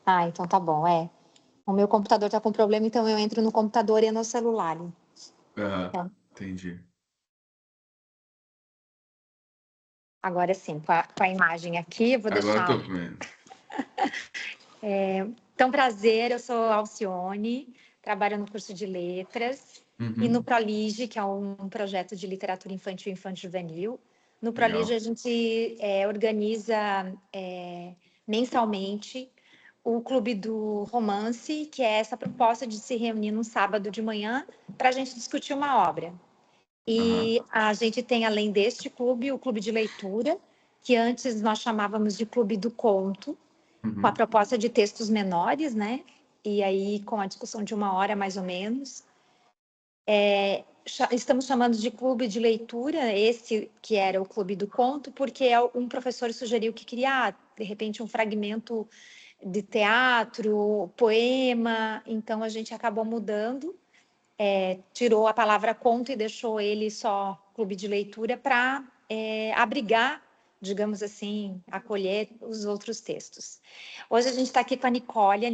Ah, então tá bom, é. O meu computador tá com problema, então eu entro no computador e no celular. Aham, Então, entendi. agora sim, com a imagem aqui, eu vou Agora eu deixar. tô vendo. Então, prazer, eu sou Alcione, trabalho no curso de Letras e no Uhum, Prolige, que é um projeto de literatura infantil e infanto-juvenil. No Prolige, legal. a gente organiza mensalmente o Clube do Romance, que é essa proposta de se reunir num sábado de manhã para a gente discutir uma obra. Aham, E a gente tem, além deste clube, o Clube de Leitura, que antes nós chamávamos de Clube do Conto, com a uhum. proposta de textos menores, né? E aí, com a discussão de 1 hora, mais ou menos. Estamos chamando de clube de leitura, esse que era o clube do conto, porque um professor sugeriu que queria, de repente, um fragmento de teatro, poema, então a gente acabou mudando, tirou a palavra conto e deixou ele só clube de leitura para abrigar, digamos assim, acolher os outros textos. Hoje a gente está aqui com a Nicole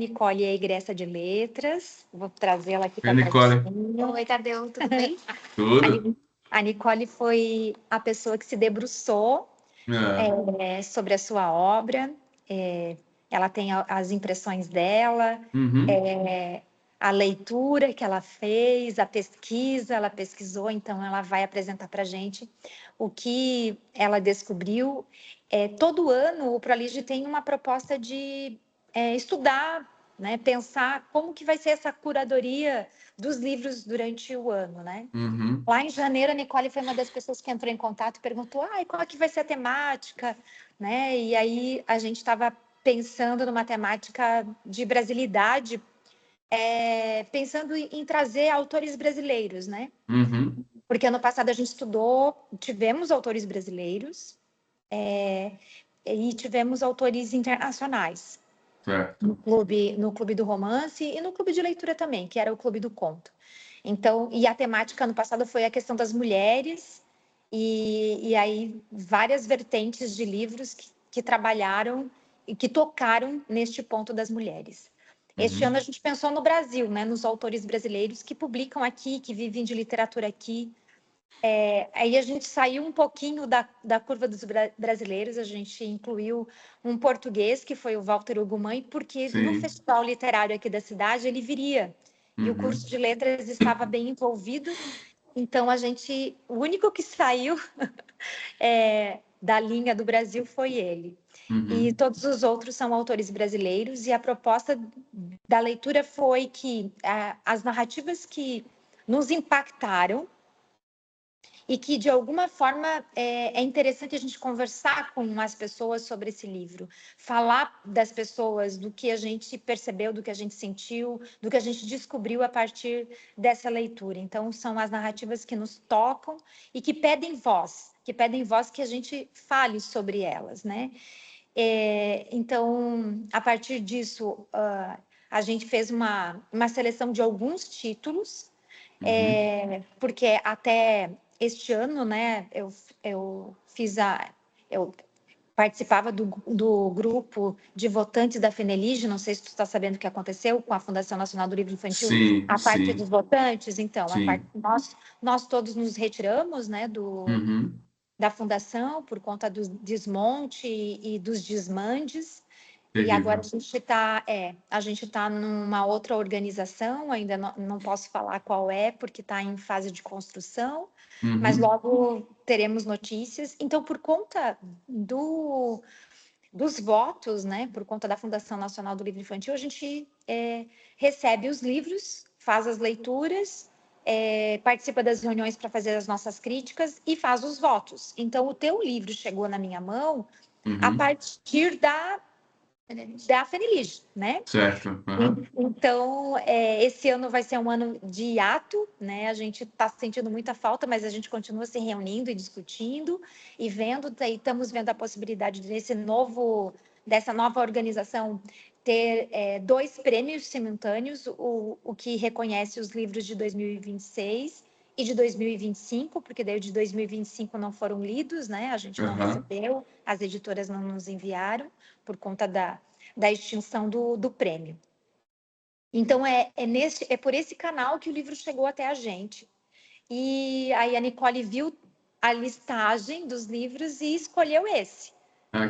é egressa de letras, vou trazê-la aqui E para Nicole, pertinho. Oi, Tadeu, tudo bem? tudo? A Nicole foi a pessoa que se debruçou Ah, sobre a sua obra, ela tem as impressões dela, uhum, a leitura que ela fez, a pesquisa, ela pesquisou, então ela vai apresentar para a gente o que ela descobriu. Todo ano o Prolige tem uma proposta de estudar, né, pensar como que vai ser essa curadoria dos livros durante o ano, né? uhum. Lá em janeiro, a Nicole foi uma das pessoas que entrou em contato e perguntou: qual é que vai ser a temática? Né? E aí a gente estava pensando numa temática de brasilidade, pensando em trazer autores brasileiros, né? Uhum, Porque ano passado a gente estudou, tivemos autores brasileiros e tivemos autores internacionais certo. no clube do romance e no clube de leitura também, que era o clube do conto. Então, e a temática ano passado foi a questão das mulheres e aí várias vertentes de livros que trabalharam e que tocaram neste ponto das mulheres. Este ano a Uhum, gente pensou no Brasil, né, nos autores brasileiros que publicam aqui, que vivem de literatura aqui. Aí a gente saiu um pouquinho da curva dos brasileiros, a gente incluiu um português, que foi o Walter Ugumãe, porque no sim. festival literário aqui da cidade ele viria, e o curso Uhum, de letras estava bem envolvido, então o único que saiu da linha do Brasil foi ele. E uhum. todos os outros são autores brasileiros, e a proposta da leitura foi que as narrativas que nos impactaram e que, de alguma forma, é interessante a gente conversar com as pessoas sobre esse livro, falar das pessoas, do que a gente percebeu, do que a gente sentiu, do que a gente descobriu a partir dessa leitura. Então, são as narrativas que nos tocam e que pedem voz que a gente fale sobre elas, né? Então, a partir disso, a gente fez uma seleção de alguns títulos, Uhum. porque até este ano, né, eu fiz eu participava do grupo de votantes da FENELIGE, não sei se tu está sabendo o que aconteceu com a Fundação Nacional do Livro Infantil, Sim, a parte dos sim, votantes, então, sim. nós todos nos retiramos, né, Uhum. da fundação por conta do desmonte e dos desmandes. E agora Terrível. a gente tá numa outra organização, ainda não posso falar qual é, porque está em fase de construção, mas Uhum. logo teremos notícias. Então, por conta dos votos, né, por conta da Fundação Nacional do Livro Infantil, a gente recebe os livros, faz as leituras, participa das reuniões para fazer as nossas críticas e faz os votos. Então, o teu livro chegou na minha mão a Uhum. partir da FENILIGE, né? Certo. Aham. Então, esse ano vai ser um ano de hiato, né? A gente está sentindo muita falta, mas a gente continua se reunindo e discutindo e vendo, e estamos vendo a possibilidade dessa nova organização ter 2 prêmios simultâneos, o que reconhece os livros de 2026 e de 2025, porque daí o de 2025 não foram lidos, né? A gente não Aham. recebeu, as editoras não nos enviaram por conta da extinção do prêmio. Então, é por esse canal que o livro chegou até a gente. E aí a Nicole viu a listagem dos livros e escolheu esse.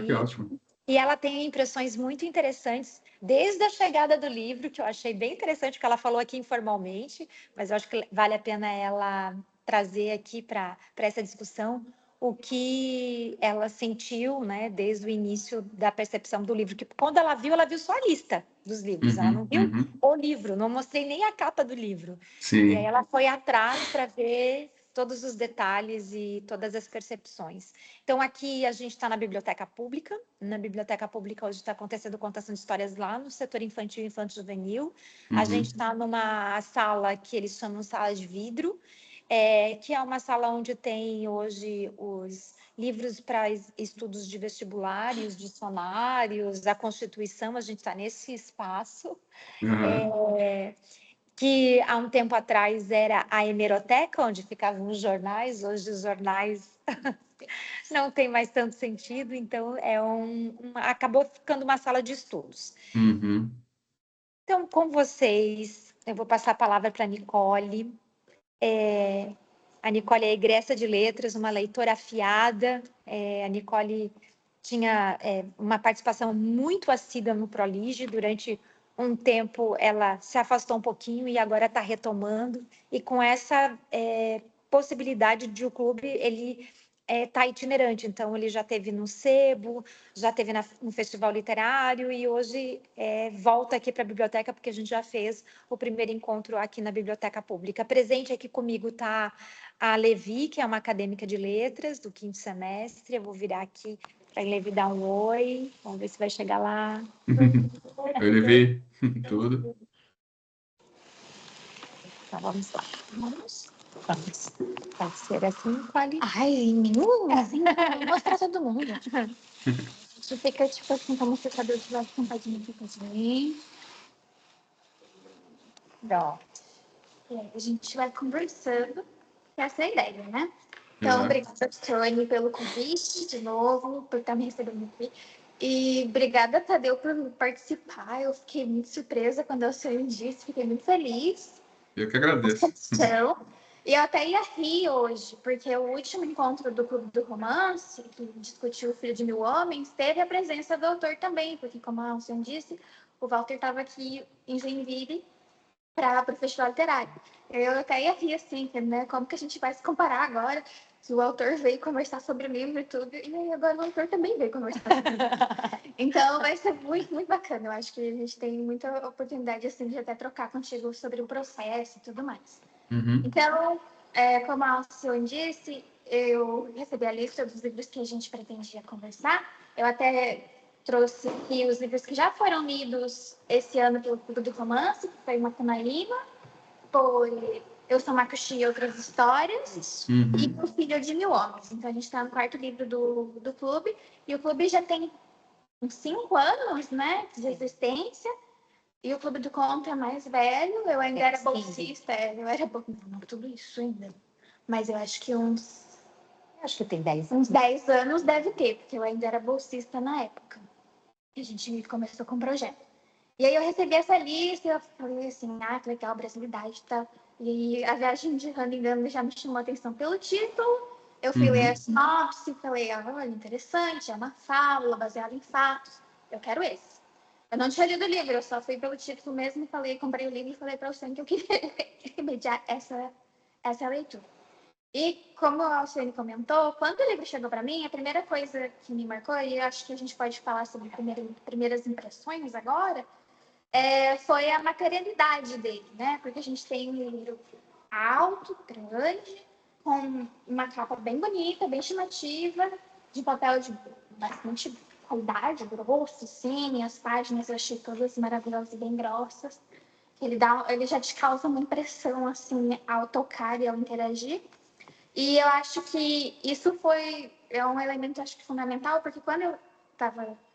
Que ótimo. E ela tem impressões muito interessantes, desde a chegada do livro, que eu achei bem interessante, que ela falou aqui informalmente, mas eu acho que vale a pena ela trazer aqui para essa discussão o que ela sentiu, né, desde o início da percepção do livro. Que quando ela viu só a lista dos livros, ela não viu o livro, não mostrei nem a capa do livro. Sim. E aí ela foi atrás para ver todos os detalhes e todas as percepções. Então, aqui a gente está na biblioteca pública. Na biblioteca pública hoje está acontecendo contação de histórias lá no setor infantil e infanto-juvenil. A gente está numa sala que eles chamam sala de vidro, que é uma sala onde tem hoje os livros para estudos de vestibular e os dicionários, a Constituição, a gente está nesse espaço. Que há um tempo atrás era a hemeroteca, onde ficavam os jornais. Hoje os jornais não tem mais tanto sentido, então acabou ficando uma sala de estudos. Então, com vocês, eu vou passar a palavra para a Nicole. A Nicole é egressa de letras, uma leitora afiada. A Nicole tinha uma participação muito assídua no Prolige. Durante um tempo, ela se afastou um pouquinho e agora está retomando. E com essa possibilidade de o clube, ele está itinerante. Então, ele já esteve no Sebo, já esteve no Festival Literário e hoje volta aqui para a biblioteca, porque a gente já fez o primeiro encontro aqui na Biblioteca Pública. Presente aqui comigo está a Levi, que é uma acadêmica de letras do 5º semestre. Eu vou virar aqui para a Levi dar um oi. Vamos ver se vai chegar lá. Oi, Levi. Tudo? Então, vamos lá. Vamos. Pode ser assim, Nicole? Ai, menina, assim, vou mostrar todo mundo. A gente fica, tipo assim, como se o cabelo tivesse sentadinho aqui com a gente. Pronto. E aí, a gente vai conversando. Essa é a ideia, né? Então, obrigada, Sônia, pelo convite de novo, por estar me recebendo aqui. E obrigada, Tadeu, por participar. Eu fiquei muito surpresa quando o senhor disse, fiquei muito feliz. Eu que agradeço. E eu até ia rir hoje, porque o último encontro do Clube do Romance, que discutiu O Filho de Mil Homens, teve a presença do autor também, porque, como a senhora disse, o Walter estava aqui em Joinville para o Festival Literário. Eu até ia rir assim, né? Como que a gente vai se comparar agora? Que o autor veio conversar sobre o livro e tudo, e agora o autor também veio conversar sobre o livro. Então, vai ser muito, muito bacana. Eu acho que a gente tem muita oportunidade assim, de até trocar contigo sobre o processo e tudo mais. Então, como a Alcione disse, eu recebi a lista dos livros que a gente pretendia conversar. Eu até trouxe aqui os livros que já foram lidos esse ano pelo Clube do Romance, que foi Macunaíma, foi Eu Sou Macuxi e Outras Histórias, e O Filho de Mil Homens. Então, a gente está no 4º livro do clube, e o clube já tem uns 5 anos, né, de existência, e o Clube do Conto é mais velho. Eu ainda era bolsista, eu era não tudo isso ainda, mas eu acho que acho que tem 10 anos. Uns 10 anos deve ter, porque eu ainda era bolsista na época. A gente começou com o projeto. E aí eu recebi essa lista e eu falei assim, que legal, brasilidade e tal. E a Viagem de Runningham já me chamou a atenção pelo título. Eu fui ler a sinopse, falei, olha, interessante, é uma fábula baseada em fatos. Eu quero esse. Eu não tinha lido o livro, eu só fui pelo título mesmo e falei, comprei o livro e falei para o Alcione que eu queria remediar essa leitura. E como a Alcione comentou, quando o livro chegou para mim, a primeira coisa que me marcou, e acho que a gente pode falar sobre primeiras impressões agora, foi a materialidade dele, né? Porque a gente tem um livro alto, grande, com uma capa bem bonita, bem chamativa, de papel de bastante qualidade, grosso, sim, as páginas eu achei todas maravilhosas e bem grossas. Ele já te causa uma impressão, assim, ao tocar e ao interagir. E eu acho que isso é um elemento, acho que fundamental, porque quando eu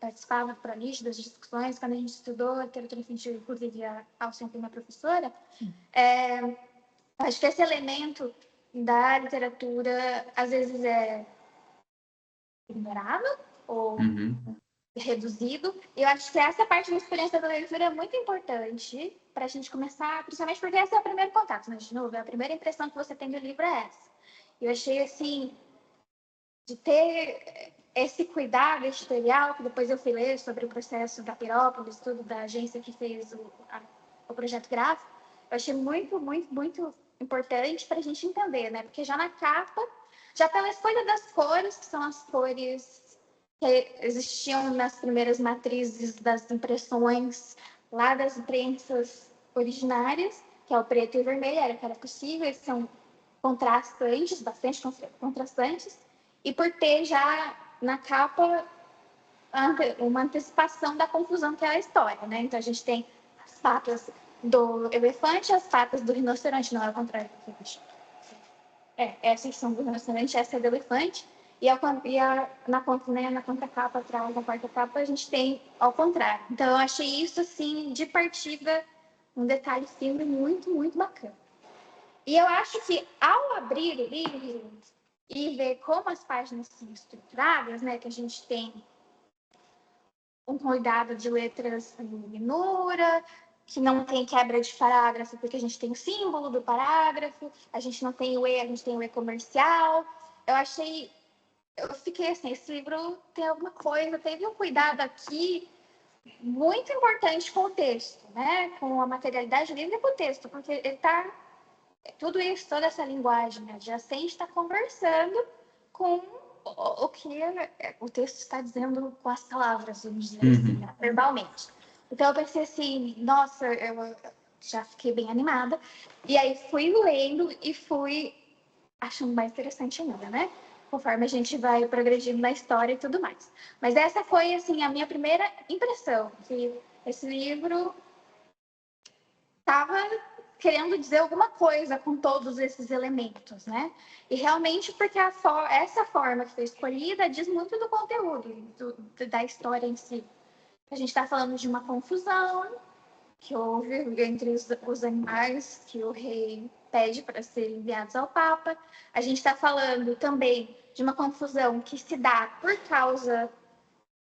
participava do Prolige, das discussões, quando a gente estudou literatura infantil, inclusive a Alcione foi minha professora, acho que esse elemento da literatura, às vezes, é ignorado ou reduzido. E eu acho que essa parte da experiência da leitura é muito importante para a gente começar, principalmente porque esse é o primeiro contato, né? De novo, a primeira impressão que você tem do livro é essa. Eu achei, assim, de ter esse cuidado editorial, que depois eu fui ler sobre o processo da Pirópolis, tudo da agência que fez o projeto gráfico, eu achei muito, muito, muito importante para a gente entender, né? Porque já na capa, já pela escolha das cores, que são as cores que existiam nas primeiras matrizes das impressões lá das imprensas originárias, que é o preto e o vermelho, era que era possível, eles são contrastantes, bastante contrastantes, e por ter já na capa uma antecipação da confusão que é a história, né? Então a gente tem as patas do elefante e as patas do rinoceronte, não é o contrário. Essas são do rinoceronte, essa é do elefante, na contracapa atrás, na quarta-capa, a gente tem ao contrário. Então eu achei isso, assim, de partida, um detalhe fino muito, muito bacana. E eu acho que, ao abrir o livro e ver como as páginas são estruturadas, né, que a gente tem um cuidado de letras em minúscula, que não tem quebra de parágrafo, porque a gente tem o símbolo do parágrafo, a gente não tem o E, a gente tem o E comercial. Eu fiquei assim, esse livro tem alguma coisa, teve um cuidado aqui muito importante com o texto, né, com a materialidade do livro e com o texto, porque ele está tudo isso, toda essa linguagem adjacente está conversando com o que o texto está dizendo com as palavras, vamos dizer assim, né, verbalmente. Então eu pensei assim, nossa, eu já fiquei bem animada. E aí fui lendo e fui achando mais interessante ainda, né? Conforme a gente vai progredindo na história e tudo mais. Mas essa foi, assim, a minha primeira impressão, que esse livro estava querendo dizer alguma coisa com todos esses elementos, né? E realmente porque essa forma que foi escolhida diz muito do conteúdo, da história em si. A gente está falando de uma confusão que houve entre os animais que o rei pede para serem enviados ao Papa. A gente está falando também de uma confusão que se dá por causa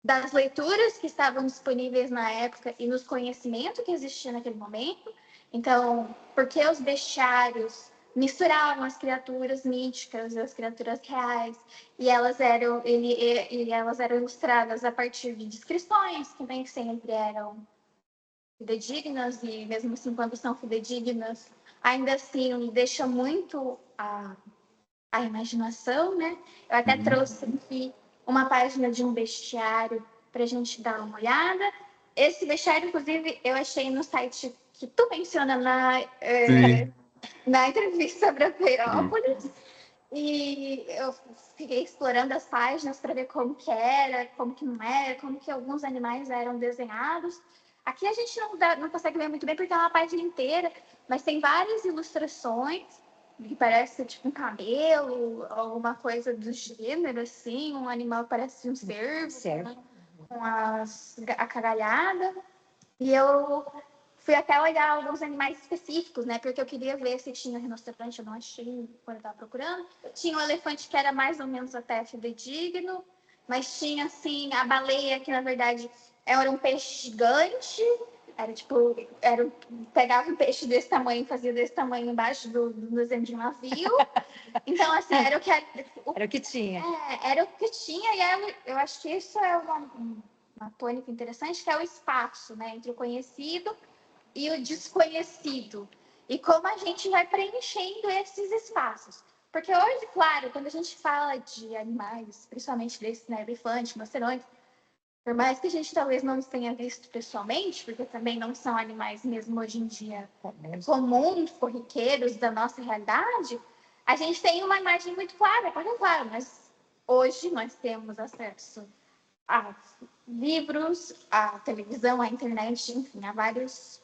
das leituras que estavam disponíveis na época e nos conhecimentos que existiam naquele momento. Então, porque os bestiários misturavam as criaturas míticas e as criaturas reais, e elas eram ilustradas a partir de descrições que nem sempre eram fidedignas, e mesmo assim, quando são fidedignas, ainda assim deixa muito a imaginação, né? Eu até trouxe aqui uma página de um bestiário para a gente dar uma olhada. Esse bestiário, inclusive, eu achei no site que tu menciona na entrevista sobre a Pirópolis. E eu fiquei explorando as páginas para ver como que era, como que não era, como que alguns animais eram desenhados. Aqui a gente não consegue ver muito bem porque é uma página inteira, mas tem várias ilustrações que parece tipo um cabelo, alguma coisa do gênero, assim, um animal parece um cervo, né? Com a cagalhada. E eu fui até olhar alguns animais específicos, né? Porque eu queria ver se tinha rinoceronte, eu não achei quando eu estava procurando. Tinha um elefante que era mais ou menos até fidedigno, mas tinha, assim, a baleia, que na verdade era um peixe gigante. Era tipo, pegava um peixe desse tamanho e fazia desse tamanho embaixo do desenho de um navio. Então, assim, era o que tinha. Era o que tinha, e eu acho que isso é uma tônica interessante, que é o espaço, né, entre o conhecido e o desconhecido. E como a gente vai preenchendo esses espaços. Porque hoje, claro, quando a gente fala de animais, principalmente desse, né, elefante, rinoceronte, por mais que a gente talvez não os tenha visto pessoalmente, porque também não são animais mesmo hoje em dia comuns, corriqueiros da nossa realidade, a gente tem uma imagem muito clara, claro, mas hoje nós temos acesso a livros, a televisão, a internet, enfim, a vários,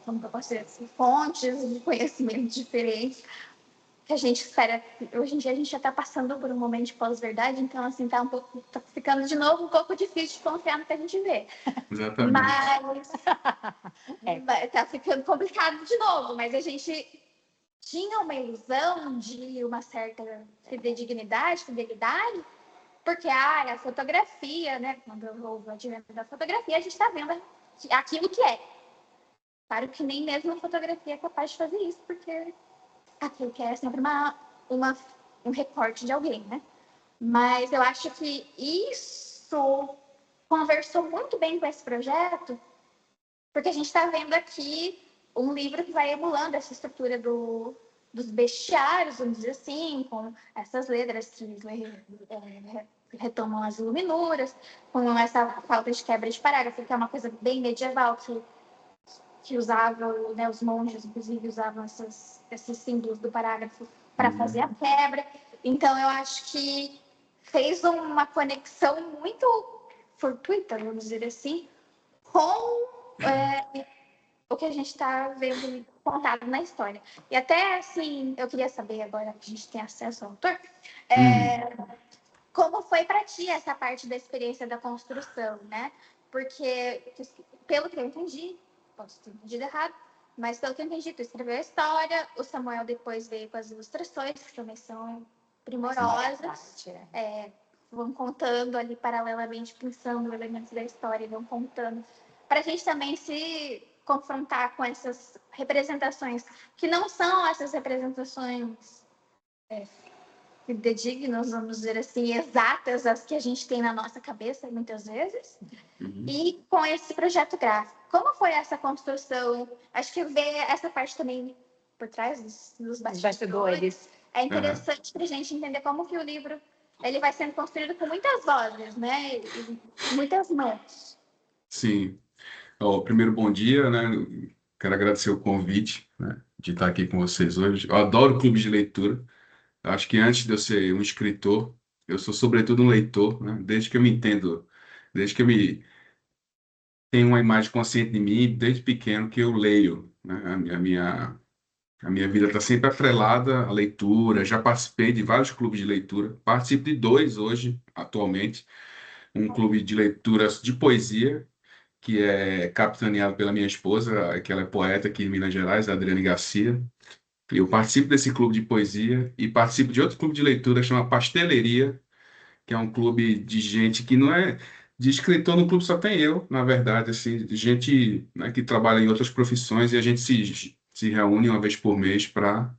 como que eu posso dizer, fontes de conhecimento diferentes que a gente espera. Hoje em dia a gente já está passando por um momento de pós-verdade, então assim tá ficando de novo um pouco difícil de confiar no que a gente vê. Exatamente. Mas tá ficando complicado de novo, mas a gente tinha uma ilusão de uma certa fidelidade, porque a fotografia, né? Quando houve o advento da fotografia, a gente está vendo aquilo que é. Claro que nem mesmo a fotografia é capaz de fazer isso, porque aquilo que é sempre um recorte de alguém, né? Mas eu acho que isso conversou muito bem com esse projeto, porque a gente está vendo aqui um livro que vai emulando essa estrutura dos bestiários, vamos dizer assim, com essas letras que retomam as iluminuras, com essa falta de quebra de parágrafo, que é uma coisa bem medieval, que usavam, né, os monges, inclusive, usavam esses símbolos do parágrafo para fazer a quebra. Então, eu acho que fez uma conexão muito fortuita, vamos dizer assim, com o que a gente está vendo contado na história. E até, assim, eu queria saber, agora que a gente tem acesso ao autor, como foi para ti essa parte da experiência da construção, né? Porque, pelo que eu entendi, posso ter entendido errado, mas pelo que eu entendi, tu escreveu a história, o Samuel depois veio com as ilustrações, que também são primorosas, vão contando ali paralelamente, pensando elementos da história, vão contando, para a gente também se confrontar com essas representações, que não são essas representações fidedignas, vamos dizer assim, exatas, as que a gente tem na nossa cabeça, muitas vezes, e com esse projeto gráfico. Como foi essa construção? Acho que ver essa parte também por trás dos bastidores é interessante para a gente entender como que o livro ele vai sendo construído com muitas vozes, né? E muitas mãos. Sim. Primeiro, bom dia, né? Quero agradecer o convite, né, de estar aqui com vocês hoje. Eu adoro clube de leitura. Eu acho que antes de eu ser um escritor, eu sou sobretudo um leitor, né? Desde que eu me entendo, desde que eu me tenho uma imagem consciente de mim, desde pequeno que eu leio, né? A minha vida está sempre atrelada à leitura. Já participei de vários clubes de leitura. Participo de dois hoje, atualmente. Um clube de leituras de poesia, que é capitaneado pela minha esposa, que ela é poeta aqui em Minas Gerais, a Adriane Garcia. Eu participo desse clube de poesia e participo de outro clube de leitura que chama Pasteleria, que é um clube de gente que não é de escritor. No clube só tem eu, na verdade, assim, de gente, né, que trabalha em outras profissões, e a gente se reúne uma vez por mês para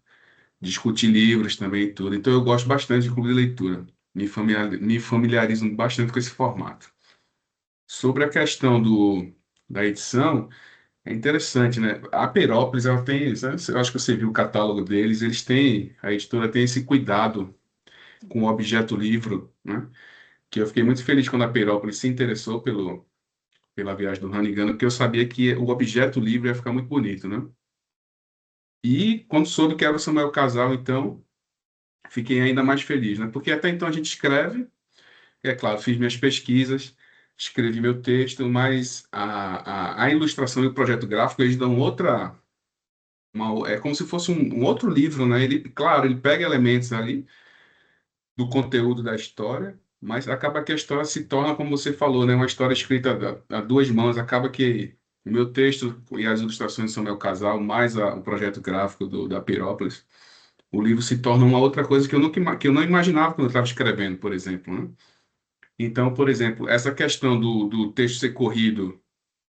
discutir livros também e tudo. Então eu gosto bastante de clube de leitura, me familiarizo bastante com esse formato. Sobre a questão da edição, é interessante, né? A Perópolis, ela tem, né, eu acho que você viu o catálogo deles, a editora tem esse cuidado com o objeto livro, né? Que eu fiquei muito feliz quando a Perópolis se interessou pela viagem do Hannigan, porque eu sabia que o objeto livre ia ficar muito bonito, né? E quando soube que era o Samuel Casal, então, fiquei ainda mais feliz, né? Porque até então a gente escreve, é claro, fiz minhas pesquisas, escrevi meu texto, mas a ilustração e o projeto gráfico, eles dão é como se fosse um outro livro, né? Ele, claro, ele pega elementos ali do conteúdo da história, mas acaba que a história se torna, como você falou, né, uma história escrita a duas mãos. Acaba que o meu texto e as ilustrações são meu casal, mais o projeto gráfico da Pirópolis, o livro se torna uma outra coisa que eu não imaginava quando eu estava escrevendo, por exemplo, né? Então, por exemplo, essa questão do texto ser corrido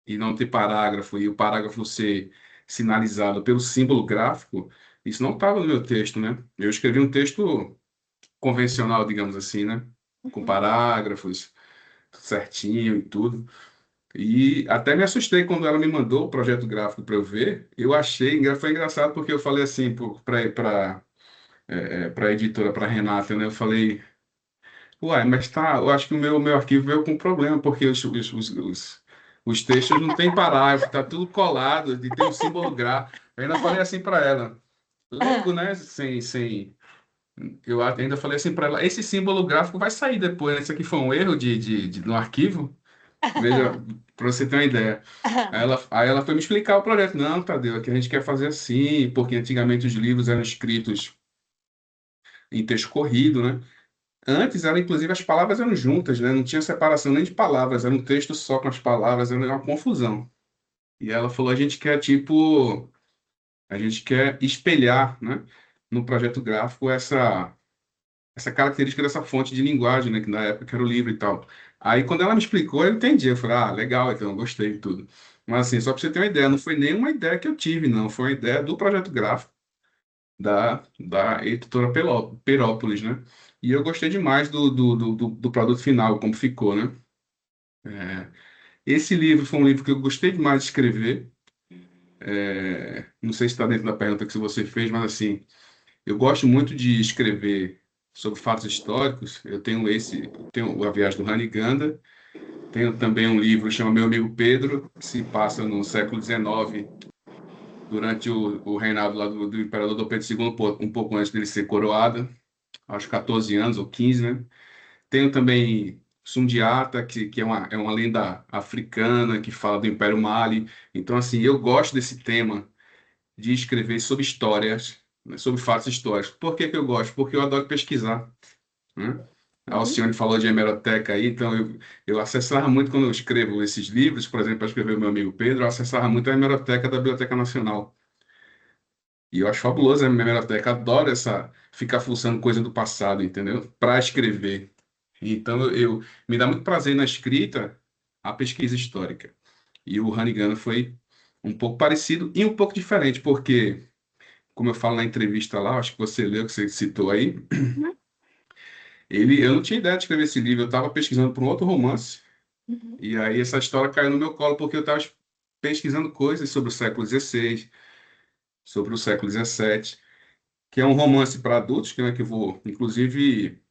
e não ter parágrafo, e o parágrafo ser sinalizado pelo símbolo gráfico, isso não estava no meu texto, né? Eu escrevi um texto convencional, digamos assim, né? Com parágrafos, tudo certinho e tudo. E até me assustei quando ela me mandou o projeto gráfico para eu ver. Eu achei, foi engraçado porque eu falei assim para a editora, para Renata, né? Eu falei, uai, mas tá, eu acho que o meu arquivo veio com problema, porque os textos não tem parágrafo, tá tudo colado, e tem um símbolo gráfico. Eu ainda falei assim para ela, leigo, né? Eu ainda falei assim para ela, esse símbolo gráfico vai sair depois, né? Isso aqui foi um erro no arquivo. Veja, para você ter uma ideia. Aí ela foi me explicar o projeto. Não, Tadeu, é que a gente quer fazer assim, porque antigamente os livros eram escritos em texto corrido, né? Antes, inclusive, as palavras eram juntas, né? Não tinha separação nem de palavras, era um texto só com as palavras, era uma confusão. E ela falou, a gente quer espelhar, né, no projeto gráfico essa característica dessa fonte de linguagem, né, que na época era o livro e tal. Aí, quando ela me explicou, eu entendi. Eu falei, ah, legal, então, eu gostei de tudo. Mas, assim, só para você ter uma ideia, não foi nenhuma ideia que eu tive, não. Foi uma ideia do projeto gráfico da editora Perópolis, né? E eu gostei demais do produto final, como ficou, né? É, esse livro foi um livro que eu gostei demais de escrever. Não sei se está dentro da pergunta que você fez, mas, assim, eu gosto muito de escrever sobre fatos históricos. Tenho A Viagem do Rani Ganda, tenho também um livro que chama Meu Amigo Pedro, que se passa no século XIX, durante o reinado lá do imperador Dom Pedro II, um pouco antes dele ser coroado, aos 14 anos ou 15, né? Tenho também Sundiata, que é uma lenda africana que fala do Império Mali. Então, assim, eu gosto desse tema de escrever sobre histórias, né, sobre fatos históricos. Por que que eu gosto? Porque eu adoro pesquisar, né? A Uhum. Alcione falou de hemeroteca aí, então eu acessava muito quando eu escrevo esses livros, por exemplo, para escrever o meu amigo Pedro, eu acessava muito a hemeroteca da Biblioteca Nacional. E eu acho fabuloso a hemeroteca, adoro ficar fuçando coisa do passado, entendeu? Para escrever. Então me dá muito prazer na escrita a pesquisa histórica. E o Hannigan foi um pouco parecido e um pouco diferente, porque, como eu falo na entrevista lá, acho que você leu, que você citou aí, Uhum. eu não tinha ideia de escrever esse livro, eu estava pesquisando por um outro romance, Uhum. e aí essa história caiu no meu colo, porque eu estava pesquisando coisas sobre o século XVI, sobre o século XVII, que é um romance para adultos, que, né, que eu vou, inclusive,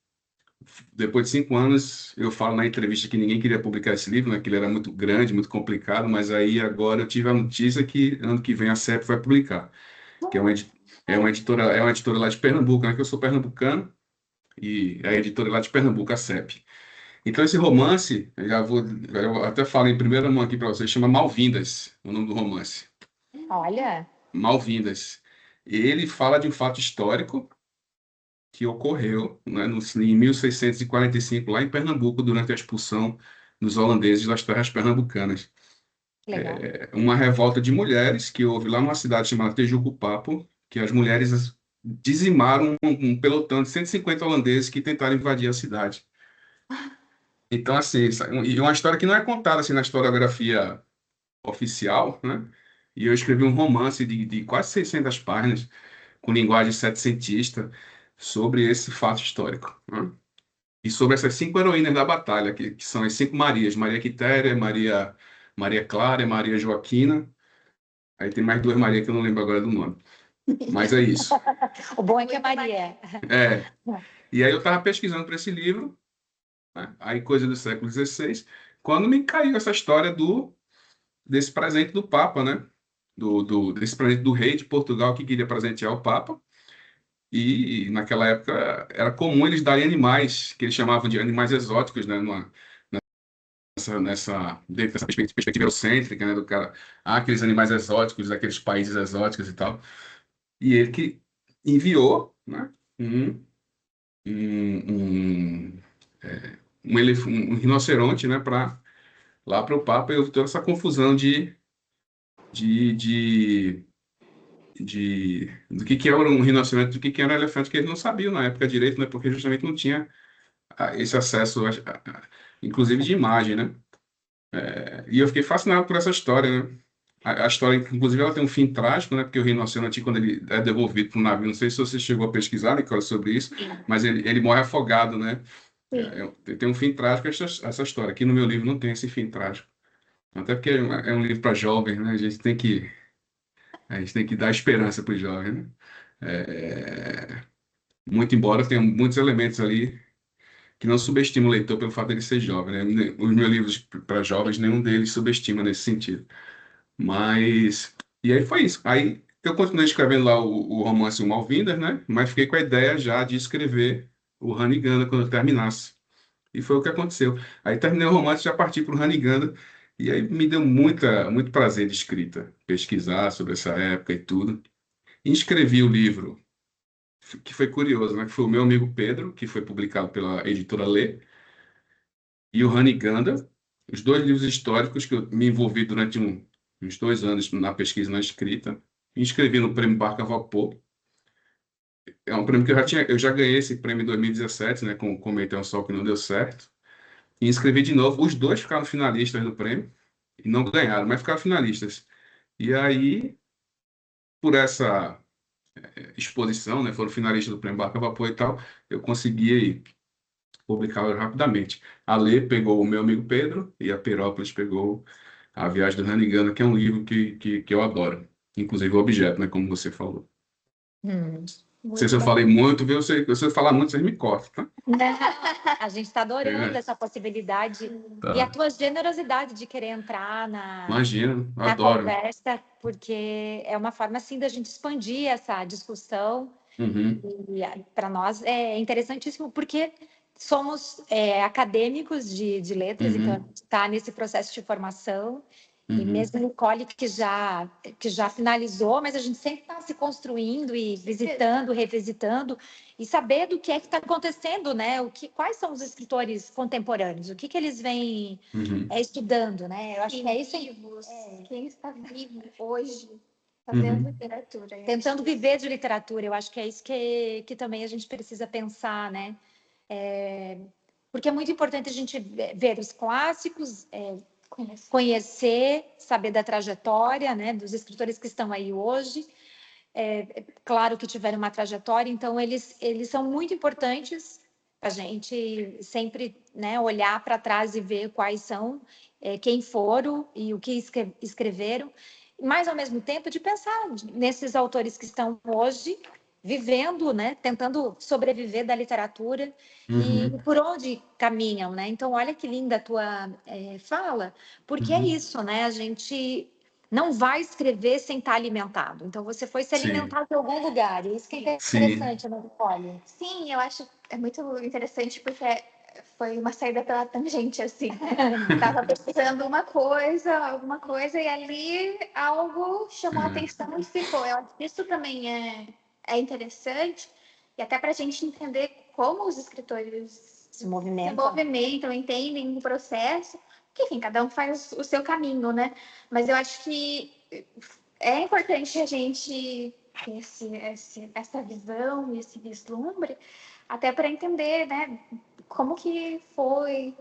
depois de 5 anos, eu falo na entrevista que ninguém queria publicar esse livro, né, que ele era muito grande, muito complicado, mas aí agora eu tive a notícia que ano que vem a CEP vai publicar, que é uma editora lá de Pernambuco, né, que eu sou pernambucano, e a editora é lá de Pernambuco, a CEP. Então esse romance, eu até falo em primeira mão aqui para vocês, chama Malvindas, o nome do romance. Olha, Malvindas. Ele fala de um fato histórico que ocorreu, né, em 1645, lá em Pernambuco, durante a expulsão dos holandeses das terras pernambucanas. legal. Uma revolta de mulheres que houve lá numa cidade chamada Tejuco-Papo, que as mulheres dizimaram um pelotão de 150 holandeses que tentaram invadir a cidade. Então, assim, e uma história que não é contada assim, na historiografia oficial, né? E eu escrevi um romance de quase 600 páginas, com linguagem setecentista, sobre esse fato histórico, né? E sobre essas 5 heroínas da batalha, que são as 5 Marias: Maria Quitéria, Maria Clara e Maria Joaquina. Aí tem mais 2 Maria que eu não lembro agora do nome. Mas é isso. O bom é que é Maria. É. E aí eu estava pesquisando para esse livro, né? Aí coisa do século XVI, quando me caiu essa história desse presente do Papa, né? Desse presente do rei de Portugal que queria presentear o Papa. E naquela época era comum eles darem animais, que eles chamavam de animais exóticos, né? Dentro dessa perspectiva eurocêntrica, né? Do cara, aqueles animais exóticos, daqueles países exóticos e tal. E ele que enviou, né? Um, um, um, um rinoceronte, né? Lá para o Papa, e houve toda essa confusão de, de do que era um rinoceronte, do que era um elefante, que eles não sabiam na época direito, né? Porque justamente não tinha esse acesso, inclusive de imagem, né? E eu fiquei fascinado por essa história, né? A história, inclusive, ela tem um fim trágico, né? Porque o rinoceronte, quando ele é devolvido para o navio, não sei se você chegou a pesquisar, Nicole, sobre isso, mas ele morre afogado, né? Sim. Tem um fim trágico essa história. Aqui no meu livro não tem esse fim trágico. Até porque é um livro para jovens, né? A gente tem que dar esperança para os jovens, né? É, muito embora tenha muitos elementos ali que não subestimam o leitor pelo fato de ele ser jovem, né? Os meus livros para jovens, nenhum deles subestima nesse sentido. Mas, e aí foi isso. Aí eu continuei escrevendo lá o romance O Malvindas, né? Mas fiquei com a ideia já de escrever o Raniganda quando eu terminasse. E foi o que aconteceu. Aí terminei o romance, já parti para o Raniganda, e aí me deu muito prazer de escrita, pesquisar sobre essa época e tudo. E escrevi o livro, que foi curioso, né? Que foi o Meu Amigo Pedro, que foi publicado pela editora Lê, e o Raniganda, os dois livros históricos que eu me envolvi durante uns 2 anos na pesquisa, na escrita. Me inscrevi no Prêmio Barca a Vapor. é um prêmio que eu já ganhei esse prêmio em 2017, né, com Comentei um Sol que não deu certo. E inscrevi de novo. Os dois ficaram finalistas do prêmio e não ganharam, mas ficaram finalistas. E aí, por essa exposição, né, foram finalistas do prêmio Barca Vapor e tal, eu consegui aí publicar rapidamente. A Lê pegou o Meu Amigo Pedro e a Perópolis pegou A Viagem do Ranigana, que é um livro que eu adoro. Inclusive o objeto, né, como você falou. Hum. Não sei se Muito eu bom. falei muito, viu? Se eu falar muito, vocês me cortam, tá? Não, a gente está adorando É, essa possibilidade e a tá. tua generosidade de querer entrar Imagina, na adoro. conversa, porque é uma forma assim da gente expandir essa discussão. Uhum, E para nós é interessantíssimo, porque somos acadêmicos de letras, então a uhum, gente está nesse processo de formação. E uhum. mesmo Nicole, que já finalizou, mas a gente sempre está se construindo e visitando, revisitando, e saber do que é que está acontecendo, né? Quais são os escritores contemporâneos, o que, que eles vêm Uhum, estudando, né? Eu acho que é isso. Vivos, quem está vivo hoje fazendo uhum. literatura. Tentando viver de literatura, eu acho que é isso que também a gente precisa pensar, né? Porque é muito importante a gente ver os clássicos, conhecer, saber da trajetória, né, dos escritores que estão aí hoje. Claro que tiveram uma trajetória, então eles são muito importantes para a gente sempre, né, olhar para trás e ver quais são, quem foram e o que escreveram, mas ao mesmo tempo de pensar nesses autores que estão hoje vivendo, né, tentando sobreviver da literatura e Uhum, por onde caminham, né? Então, olha que linda a tua fala, porque é uhum. isso, né? A gente não vai escrever sem estar alimentado. Então, você foi se Sim, alimentar de algum lugar. E isso que é sim. interessante, né, Nicole? Sim, eu acho muito interessante porque foi uma saída pela tangente, assim. Tava pesquisando alguma coisa, e ali algo chamou a É, atenção e ficou. Eu acho que isso também é interessante, e até para a gente entender como os escritores Se se movimenta. movimentam, entendem o processo, que, enfim, cada um faz o seu caminho, né? Mas eu acho que é importante a gente ter essa visão e esse vislumbre, até para entender, né, como que foi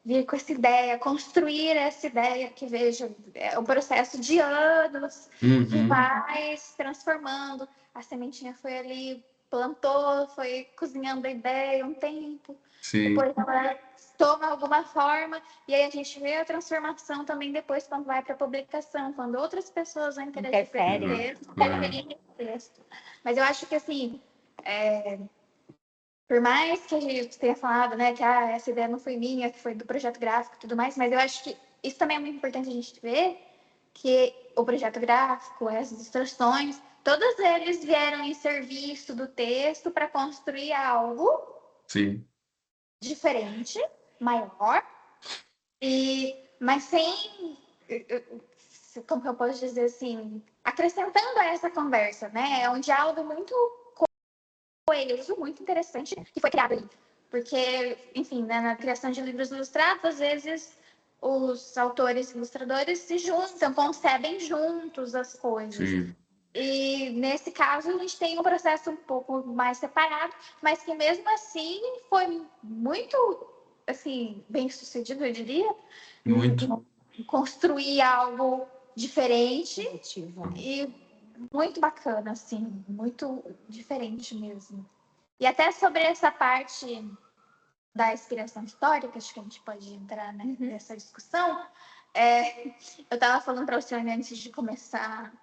vir com essa ideia, construir essa ideia, que veja, é um processo de anos que uhum, vai se transformando. A sementinha foi ali, plantou, foi cozinhando a ideia um tempo, sim. depois ela toma alguma forma, e aí a gente vê a transformação também depois quando vai para a publicação, quando outras pessoas vão interessar por esse Interfere. texto, interferem nesse texto. Mas eu acho que, assim, por mais que a gente tenha falado, né, que essa ideia não foi minha, que foi do projeto gráfico e tudo mais, mas eu acho que isso também é muito importante a gente ver, que o projeto gráfico, essas ilustrações, todos eles vieram em serviço do texto para construir algo Sim. diferente, maior, mas sem, como que eu posso dizer assim, acrescentando a essa conversa, né? É um diálogo muito coeso, muito interessante, que foi criado ali. Porque, enfim, né, na criação de livros ilustrados, às vezes os autores e ilustradores se juntam, concebem juntos as coisas. Sim. E nesse caso a gente tem um processo um pouco mais separado, mas que mesmo assim foi muito assim bem sucedido, eu diria, Muito. em construir algo diferente Positivo. e muito bacana, assim, muito diferente mesmo. E até sobre essa parte da inspiração histórica, acho que a gente pode entrar, né, nessa discussão. Eu estava falando para você antes de começar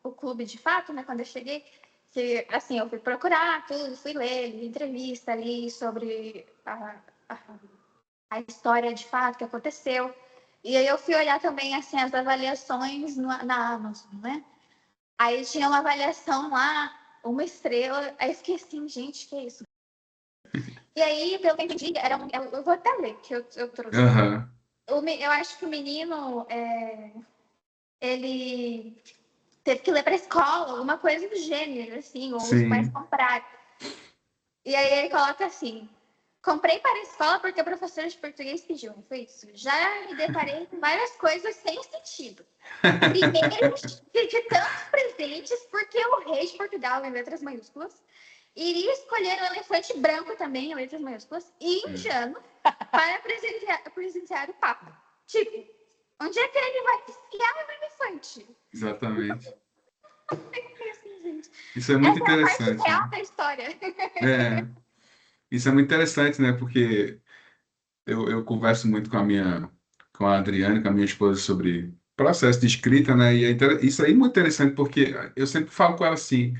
o clube de fato, né, quando eu cheguei, que assim, eu fui procurar tudo, fui ler, li entrevista ali sobre a história de fato que aconteceu. E aí eu fui olhar também assim as avaliações na Amazon, né? Aí tinha uma avaliação lá, 1 estrela, aí eu fiquei assim, gente, que é isso? E aí, pelo que eu entendi, eu vou até ler, que eu trouxe. Aham. Eu acho que o menino, ele teve que ler para a escola, alguma coisa do gênero, assim, ou os pais Sim. compraram. E aí ele coloca assim: comprei para a escola porque a professora de português pediu. Foi isso. Já me deparei com várias coisas sem sentido. Primeiro, de tantos presentes, por porque o rei de Portugal, em letras maiúsculas, iria escolher um elefante branco também, em letras maiúsculas, e indiano, para presentear o Papa. Tipo, onde é que ele vai enfiar o elefante? Exatamente. Assim, gente. Isso é muito Essa é a parte interessante, real né? da história. É, isso é muito interessante, né? Porque eu converso muito com a Adriane, com a minha esposa, sobre processo de escrita, né? E isso aí é muito interessante, porque eu sempre falo com ela assim,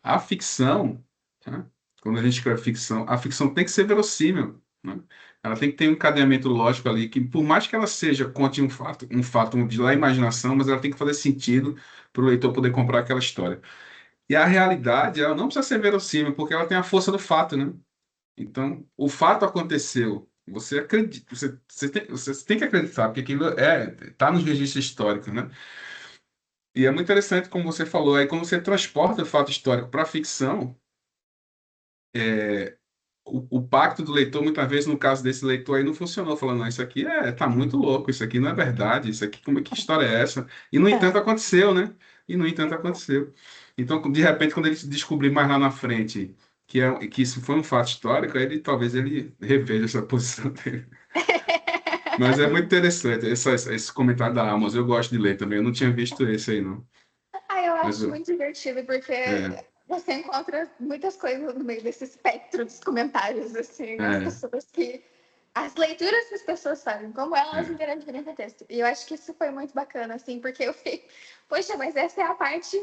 a ficção, né? Quando a gente escreve ficção, a ficção tem que ser verossímil, né? Ela tem que ter um encadeamento lógico ali, que por mais que ela seja, conte um fato de lá imaginação, mas ela tem que fazer sentido para o leitor poder comprar aquela história. E a realidade, ela não precisa ser verossímil, porque ela tem a força do fato, né? Então, o fato aconteceu. Você acredita, você tem que acreditar, porque aquilo está nos registros históricos, né? E é muito interessante, como você falou, aí quando você transporta o fato histórico para a ficção, o pacto do leitor, muitas vezes, no caso desse leitor aí, não funcionou, falando, não, isso aqui tá muito louco, isso aqui não é verdade, isso aqui, como é que história é essa? E, no entanto, aconteceu, né? E, no entanto, aconteceu. Então, de repente, quando ele se descobrir mais lá na frente que isso foi um fato histórico, aí talvez ele reveja essa posição dele. Mas é muito interessante esse comentário da Amos, eu gosto de ler também, eu não tinha visto esse aí, não. Eu Mas, acho muito divertido, porque é, você encontra muitas coisas no meio desse espectro dos comentários, assim, as é, pessoas que... As leituras que as pessoas fazem, como elas é. interagem com o texto. E eu acho que isso foi muito bacana, assim, porque eu fiquei... Poxa, mas essa é a parte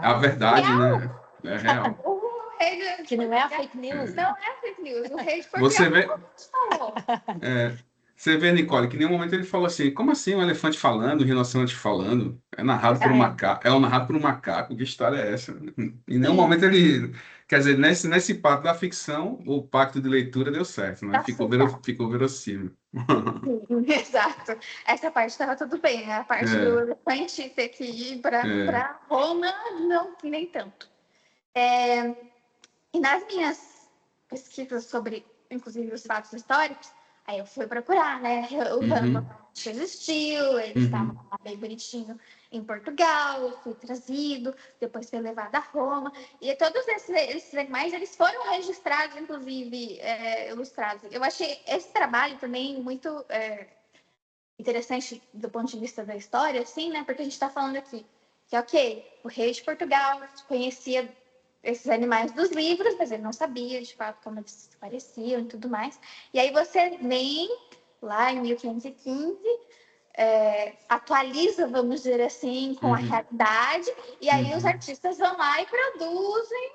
A verdade, real. né? É real. O rei de Que não é a Portugal... fake news, Não né? é fake news. O rei de Você Portugal vê, realmente falou. É, você vê, Nicole, que em nenhum momento ele falou assim, como assim um elefante falando, um rinoceronte falando? É narrado por um É, macaco, é narrado por um macaco, que história é essa? Em nenhum sim, momento ele, quer dizer, nesse pacto da ficção, o pacto de leitura deu certo, né? Tá super. Ficou verossímil. Exato. Essa parte estava tudo bem, né? A parte do É, elefante ter que ir é, para Roma, não, nem tanto. E nas minhas pesquisas sobre, inclusive, os fatos históricos, aí eu fui procurar, né? O Randall uhum, existiu, ele estava uhum, lá bem bonitinho em Portugal, foi trazido, depois foi levado a Roma. E todos esses animais, eles foram registrados, inclusive, ilustrados. Eu achei esse trabalho também muito interessante do ponto de vista da história, assim, né? Porque a gente está falando aqui que, ok, o rei de Portugal conhecia esses animais dos livros, mas ele não sabia, de fato, como eles se pareciam e tudo mais. E aí você vem lá em 1515, atualiza, vamos dizer assim, com a uhum, realidade, e aí os uhum. artistas vão lá e produzem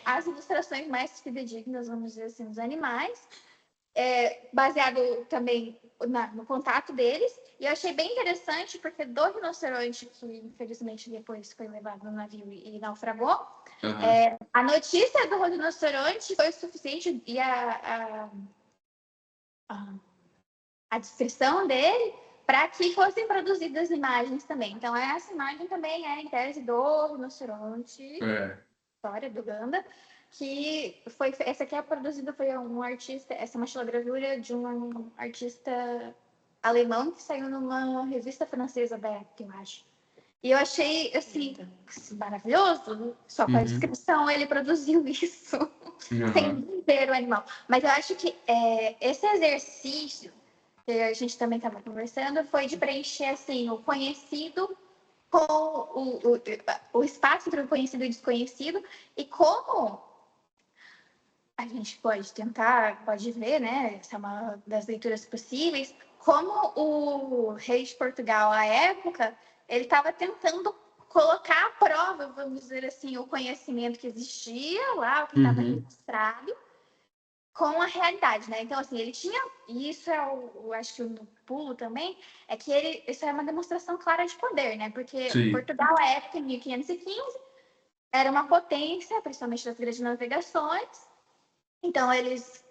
as ilustrações mais fidedignas, vamos dizer assim, dos animais, baseado também no contato deles. E eu achei bem interessante, porque do rinoceronte, que infelizmente depois foi levado no navio e naufragou, Aham. a notícia do rinoceronte foi o suficiente e a descrição dele para que fossem produzidas imagens também. Então, essa imagem também é em tese do rinoceronte, É. história do Uganda, que foi essa aqui é produzida foi um artista, essa é uma xilogravura de um artista alemão que saiu numa revista francesa da época, eu acho. E eu achei assim maravilhoso, só com a Uhum. descrição ele produziu isso Aham. sem ver o animal. Mas eu acho que esse exercício que a gente também estava conversando foi de preencher assim o conhecido com o espaço entre o conhecido e o desconhecido, e como a gente pode tentar, pode ver, né? Essa é uma das leituras possíveis, como o rei de Portugal, à época, ele estava tentando colocar à prova, vamos dizer assim, o conhecimento que existia lá, o que estava Uhum. registrado, com a realidade, né? Então, assim, ele tinha, e isso eu acho que no pulo também, é que isso é uma demonstração clara de poder, né? Porque Sim. Portugal, à época, em 1515, era uma potência, principalmente das grandes navegações. Então, eles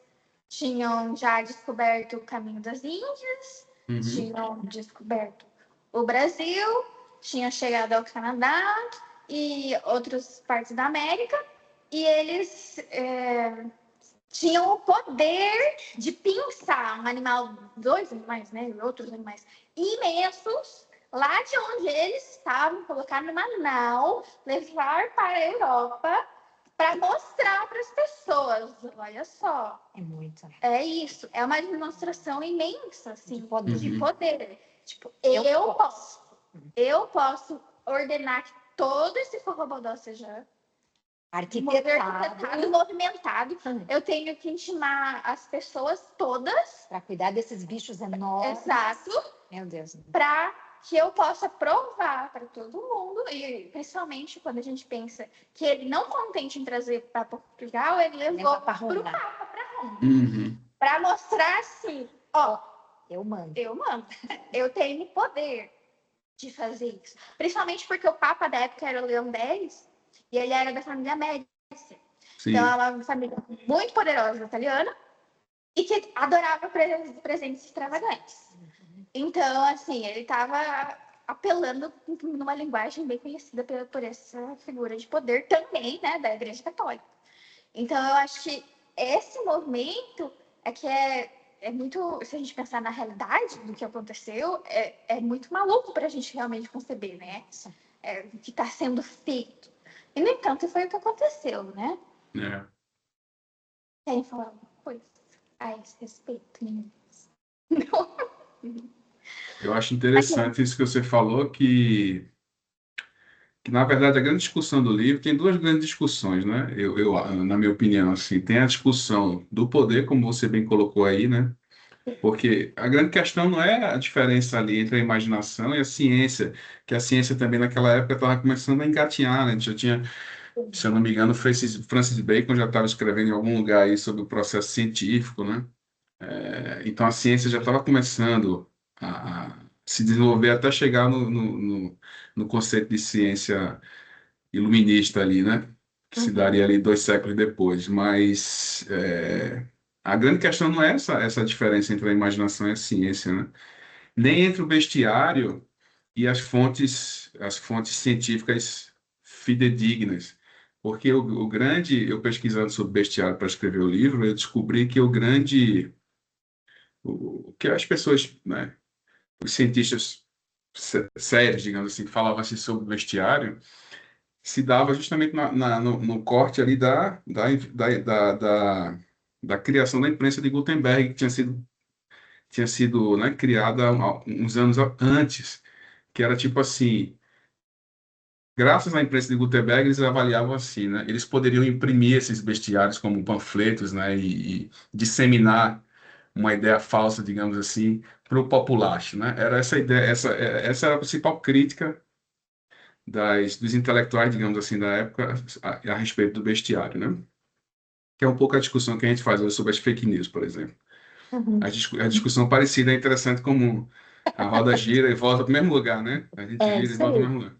tinham já descoberto o caminho das Índias, Uhum. tinham descoberto o Brasil, tinham chegado ao Canadá e outras partes da América, e eles tinham o poder de pinçar um animal, dois animais, né, e outros animais imensos, lá de onde eles estavam, colocar numa nau, levar para a Europa para mostrar para as pessoas. Olha só. É muito. É isso. É uma demonstração imensa, assim, de Uhum. poder. Tipo, Eu eu posso ordenar que todo esse forrobodó seja arquitetado movimentado. Eu tenho que intimar as pessoas todas. para cuidar desses bichos enormes. Exato. Meu Deus. Para que eu possa provar para todo mundo, e principalmente quando a gente pensa que ele, não contente em trazer para Portugal, ele levou para o Papa, para Roma. Uhum. Para mostrar assim, ó, eu mando. Eu tenho poder de fazer isso. Principalmente porque o Papa da época era o Leão X, e ele era da família Médici. Então, ela é uma família muito poderosa italiana e que adorava presentes extravagantes. Então, assim, ele estava apelando numa linguagem bem conhecida por essa figura de poder também, né, da Igreja Católica. Então, eu acho que esse movimento é muito, se a gente pensar na realidade do que aconteceu, é muito maluco para a gente realmente conceber, né? O que está sendo feito. E, no entanto, foi o que aconteceu, né? Querem falar alguma coisa a esse respeito, meninas? Não. Eu acho interessante isso que você falou, que na verdade a grande discussão do livro tem duas grandes discussões, né? Na minha opinião, assim, tem a discussão do poder, como você bem colocou aí, né? Porque a grande questão não é a diferença ali entre a imaginação e a ciência, que a ciência também naquela época estava começando a engatinhar, né? Já tinha, se eu não me engano, Francis Bacon já estava escrevendo em algum lugar aí sobre o processo científico, né? Então a ciência já estava começando a se desenvolver até chegar no conceito de ciência iluminista ali, né? Que se daria ali 2 séculos depois. Mas a grande questão não é essa diferença entre a imaginação e a ciência, né? Nem entre o bestiário e as fontes científicas fidedignas. Porque eu pesquisando sobre bestiário para escrever o livro, eu descobri que o que as pessoas, né, os cientistas sérios, digamos assim, que falavam assim sobre o bestiário, se dava justamente no corte ali da criação da imprensa de Gutenberg, que tinha sido, né, criada uns anos antes, que era tipo assim, graças à imprensa de Gutenberg, eles avaliavam assim, né, eles poderiam imprimir esses bestiários como panfletos, né, e disseminar uma ideia falsa, digamos assim, para o populacho, né? Era essa ideia, essa era a principal crítica dos intelectuais, digamos assim, da época a respeito do bestiário, né? Que é um pouco a discussão que a gente faz hoje sobre as fake news, por exemplo. A discussão parecida é interessante, como a roda gira e volta para o mesmo lugar, né? A gente gira e volta para o mesmo lugar.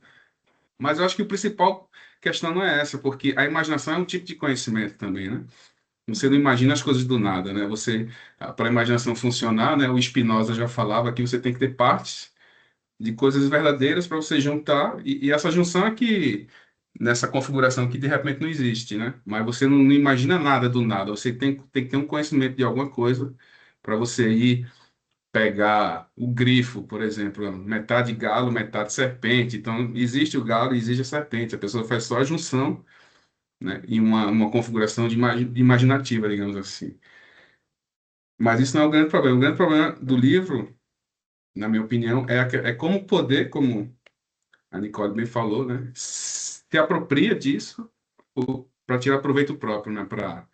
Mas eu acho que a principal questão não é essa, porque a imaginação é um tipo de conhecimento também, né? Você não imagina as coisas do nada, né? Para a imaginação funcionar, né? O Spinoza já falava que você tem que ter partes de coisas verdadeiras para você juntar, e essa junção é que, nessa configuração que de repente não existe, né? Mas você não imagina nada do nada, você tem que ter um conhecimento de alguma coisa para você ir pegar o grifo, por exemplo, metade galo, metade serpente. Então, existe o galo e existe a serpente. A pessoa faz só a junção, né? Em uma configuração imaginativa, digamos assim. Mas isso não é o grande problema. O grande problema do livro, na minha opinião, é como o poder, como a Nicole bem falou, né, se apropria disso para tirar proveito próprio, né, para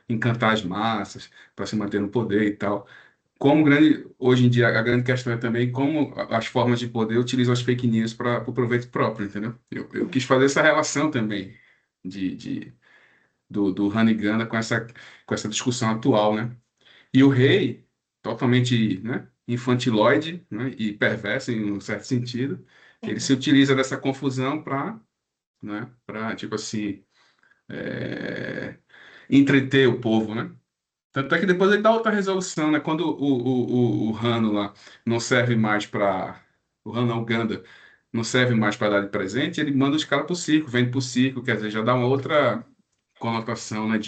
encantar as massas, para se manter no poder e tal. Hoje em dia, a grande questão é também como as formas de poder utilizam as fake news para o proveito próprio, entendeu? Eu quis fazer essa relação também do Haniganda com essa discussão atual, né? E o rei, totalmente, né, infantiloide, né, e perverso em um certo sentido, ele se utiliza dessa confusão para, né, tipo assim, entreter o povo, né? Tanto é que depois ele dá outra resolução, né? Quando o Rano lá não serve mais para... O Rano, não, o Ganda, não serve mais para dar de presente, ele manda os caras para o circo, vende para o circo, quer dizer, já dá uma outra conotação, né,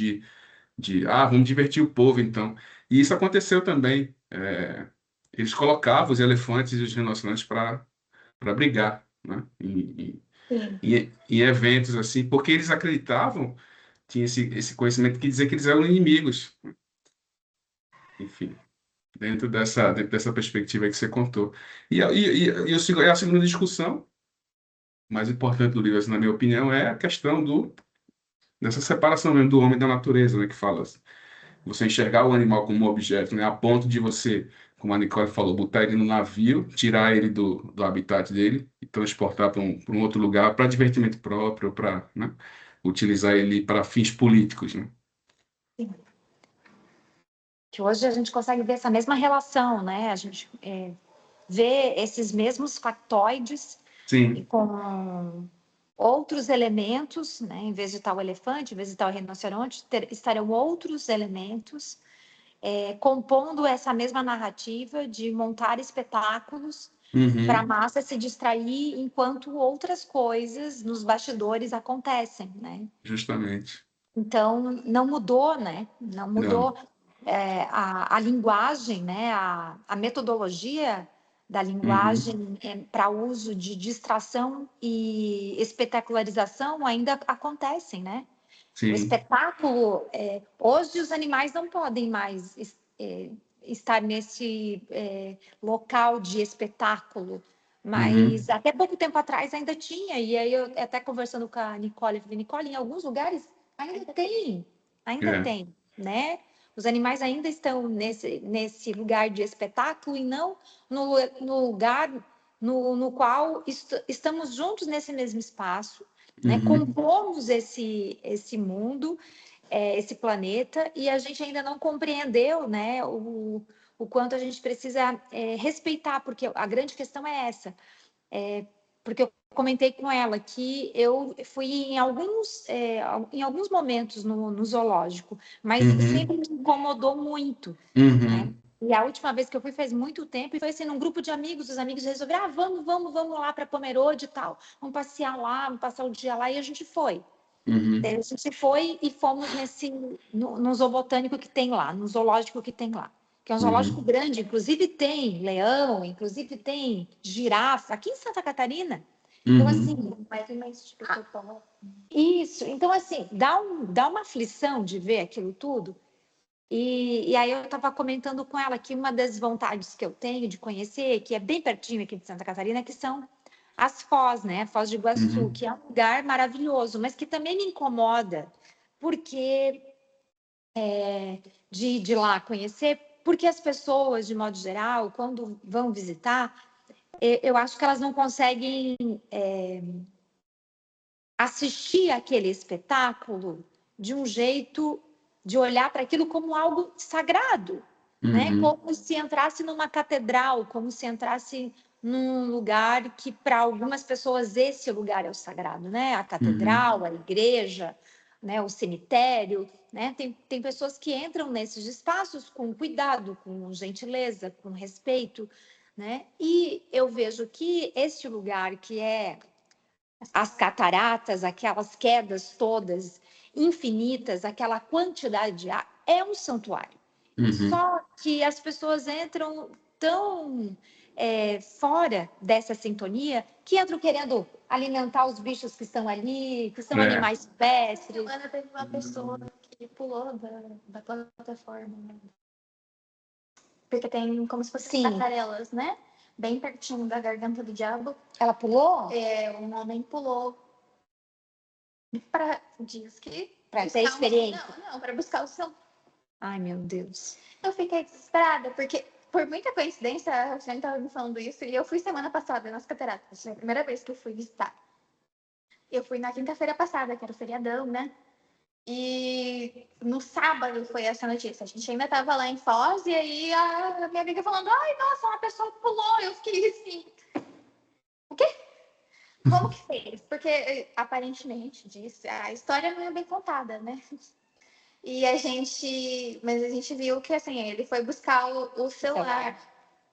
vamos divertir o povo, então. E isso aconteceu também. Eles colocavam os elefantes e os rinocerontes para para brigar, né? Sim. Em eventos assim, porque eles acreditavam, tinha esse conhecimento que dizia que eles eram inimigos. Enfim, dentro dessa perspectiva que você contou. A segunda discussão, mais importante do livro, assim, na minha opinião, é a questão dessa separação mesmo do homem da natureza, né, que fala assim, você enxergar o animal como um objeto, né, a ponto de você, como a Nicole falou, botar ele no navio, tirar ele do habitat dele e transportar para um outro lugar para divertimento próprio, para, né, utilizar ele para fins políticos, né? Sim. Que hoje a gente consegue ver essa mesma relação, né? A gente vê esses mesmos factoides e Sim. com outros elementos, né? Em vez de estar o elefante, em vez de estar o rinoceronte, estarão outros elementos compondo essa mesma narrativa de montar espetáculos para a Uhum. massa se distrair enquanto outras coisas nos bastidores acontecem, né? Justamente. Então, não mudou, né? Não Não. mudou a linguagem, né? A metodologia da Uhum. linguagem para uso de distração e espetacularização ainda acontecem, né? O Sim. espetáculo, hoje os animais não podem mais estar nesse local de espetáculo, Uhum. mas até pouco tempo atrás ainda tinha, e aí eu até conversando com a Nicole, eu falei, Nicole, em alguns lugares ainda É. tem, né? Os animais ainda estão nesse lugar de espetáculo e não no lugar no qual estamos juntos nesse mesmo espaço, né? Uhum. Compomos esse mundo, esse planeta, e a gente ainda não compreendeu, né, o quanto a gente precisa respeitar, porque a grande questão é essa. Porque eu comentei com ela que eu fui em alguns momentos no zoológico, mas Uhum. sempre me incomodou muito, né? Uhum. E a última vez que eu fui faz muito tempo, e foi assim, num grupo de amigos, os amigos resolveram, vamos lá para Pomerode e tal, vamos passear lá, vamos passar o dia lá, e a gente foi. Uhum. Daí a gente foi e fomos no zoobotânico que tem lá, no zoológico que tem lá, que é um zoológico Uhum. grande, inclusive tem leão, inclusive tem girafa, aqui em Santa Catarina. Então, assim, Uhum. mais tipo total. isso. Então, assim, dá uma aflição de ver aquilo tudo. E aí eu estava comentando com ela que uma das vontades que eu tenho de conhecer, que é bem pertinho aqui de Santa Catarina, que são as Foz, né? Foz do Iguaçu, Uhum. que é um lugar maravilhoso, mas que também me incomoda, porque de ir lá conhecer, porque as pessoas, de modo geral, quando vão visitar, eu acho que elas não conseguem assistir aquele espetáculo de um jeito de olhar para aquilo como algo sagrado, né? Uhum. Como se entrasse numa catedral, como se entrasse num lugar que para algumas pessoas esse lugar é o sagrado, né? A Uhum. catedral, a igreja, né? O cemitério, né? Tem pessoas que entram nesses espaços com cuidado, com gentileza, com respeito, né? E eu vejo que este lugar que é as cataratas, aquelas quedas todas infinitas, aquela quantidade de ar, é um santuário. Uhum. Só que as pessoas entram tão fora dessa sintonia que entram querendo alimentar os bichos que estão ali, que são É. animais silvestres. Semana teve uma pessoa que pulou da plataforma, né? Porque tem como se fossem Sim, passarelas, né? Bem pertinho da garganta do diabo. ela pulou Um homem pulou para diz que para ter buscar experiência. não, para buscar o seu. Ai, meu Deus. Eu fiquei desesperada, porque por muita coincidência, a Rosane estava me falando isso, e eu fui semana passada nas cataratas, foi a primeira vez que eu fui visitar. Eu fui na quinta-feira passada, que era o feriadão, né? E no sábado foi essa notícia. A gente ainda estava lá em Foz, e aí a minha amiga falando: ai, nossa, uma pessoa pulou. Eu fiquei assim: o quê? Como que fez? Porque aparentemente disse, a história não é bem contada, né? Mas a gente viu que assim, ele foi buscar o celular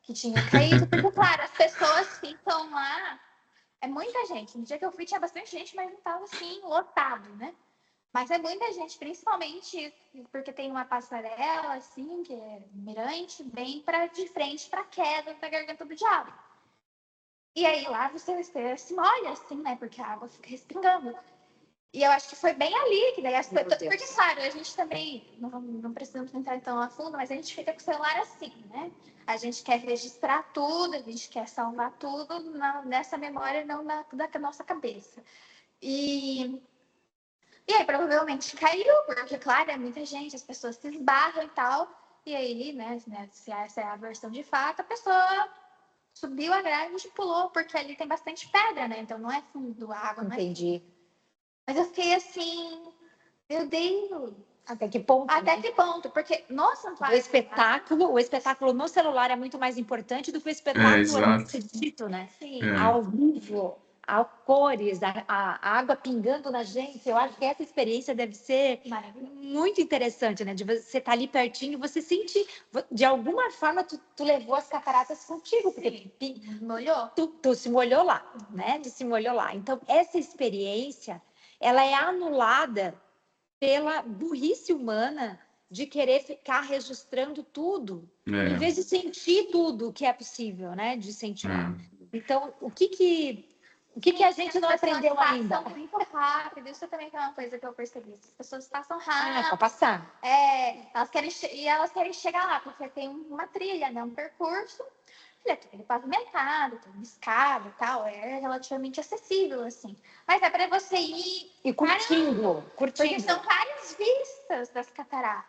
que tinha caído, porque, claro, as pessoas ficam lá. É muita gente. No dia que eu fui tinha bastante gente, mas não estava assim, lotado, né? Mas é muita gente, principalmente porque tem uma passarela, assim, que é mirante, bem de frente para a queda da garganta do diabo. E aí lá você se molha, assim, né? Porque a água fica respingando. E eu acho que foi bem ali, que daí as coisas. Porque, claro, a gente também, não precisamos entrar tão a fundo, mas a gente fica com o celular assim, né? A gente quer registrar tudo, a gente quer salvar tudo nessa memória, não da nossa cabeça. E aí, provavelmente caiu, porque, claro, é muita gente, as pessoas se esbarram e tal. E aí, né, se essa é a versão de fato, a pessoa subiu a grade e pulou, porque ali tem bastante pedra, né? Então não é fundo, a água não é fundo. Entendi. Mas eu fiquei assim, meu Deus, Até que ponto? até né? que ponto? Porque, nossa, O espetáculo no celular é muito mais importante do que o É, espetáculo ali exato. dito, né? sim, É, Ao vivo, cores, a água pingando na gente. Eu acho que essa experiência deve ser maravilhoso. muito interessante, né? De você estar ali pertinho e você sentir, de alguma forma, tu levou as cataratas contigo, porque Molhou? tu se molhou lá, né? Tu se molhou lá. Então, essa experiência, ela é anulada pela burrice humana de querer ficar registrando tudo, em é, vez de sentir tudo que é possível, né? De sentir lá. é. Então, o que a gente não aprendeu ainda? Passam muito rápido, isso também é uma coisa que eu percebi. As pessoas passam Ah, rápido. para passar. Elas querem chegar lá, porque tem uma trilha, né? Um percurso. Ele é pavimentado, tem uma escada e tal, é relativamente acessível, assim. Mas é para você ir E curtindo. porque são várias vistas das cataratas.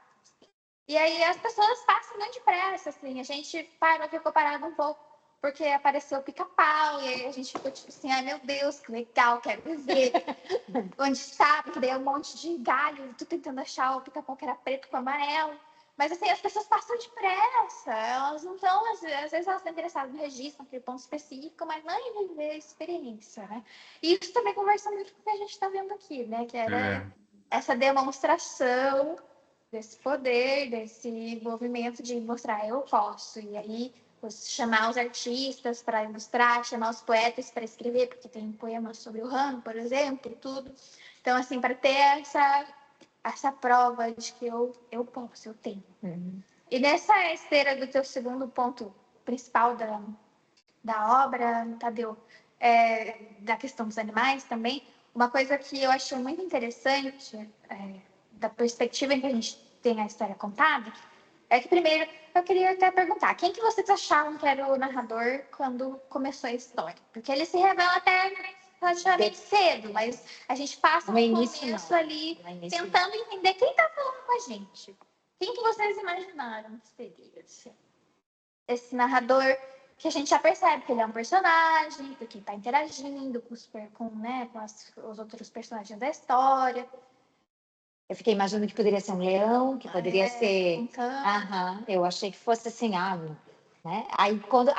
E aí as pessoas passam muito depressa, assim. A gente ficou parado um pouco, porque apareceu o pica-pau, e aí a gente ficou tipo assim, ai meu Deus, que legal, quero ver onde está, porque daí é um monte de galho, tô tentando achar o pica-pau que era preto com amarelo. Mas assim, as pessoas passam depressa, elas não estão, às vezes elas estão interessadas no registro, naquele ponto específico, mas não em viver a experiência, né? E isso também conversa muito com o que a gente está vendo aqui, né? Que era essa demonstração desse poder, desse movimento de mostrar eu posso. E aí, chamar os artistas para ilustrar, chamar os poetas para escrever, porque tem poemas sobre o ramo, por exemplo, tudo. Então, assim, para ter essa prova de que eu posso, eu tenho. E nessa esteira do teu segundo ponto principal da obra, Tadeu, da questão dos animais também, uma coisa que eu achei muito interessante, da perspectiva em que a gente tem a história contada, é que primeiro eu queria até perguntar, quem que vocês achavam que era o narrador quando começou a história? Porque ele se revela até relativamente cedo, mas a gente passa no começo ali tentando entender quem está falando com a gente. Quem que vocês imaginaram que seria esse narrador que a gente já percebe que ele é um personagem, porque está interagindo com os outros personagens da história. Eu fiquei imaginando que poderia ser um leão, que poderia ser. Eu achei que fosse assim, né? Aí quando.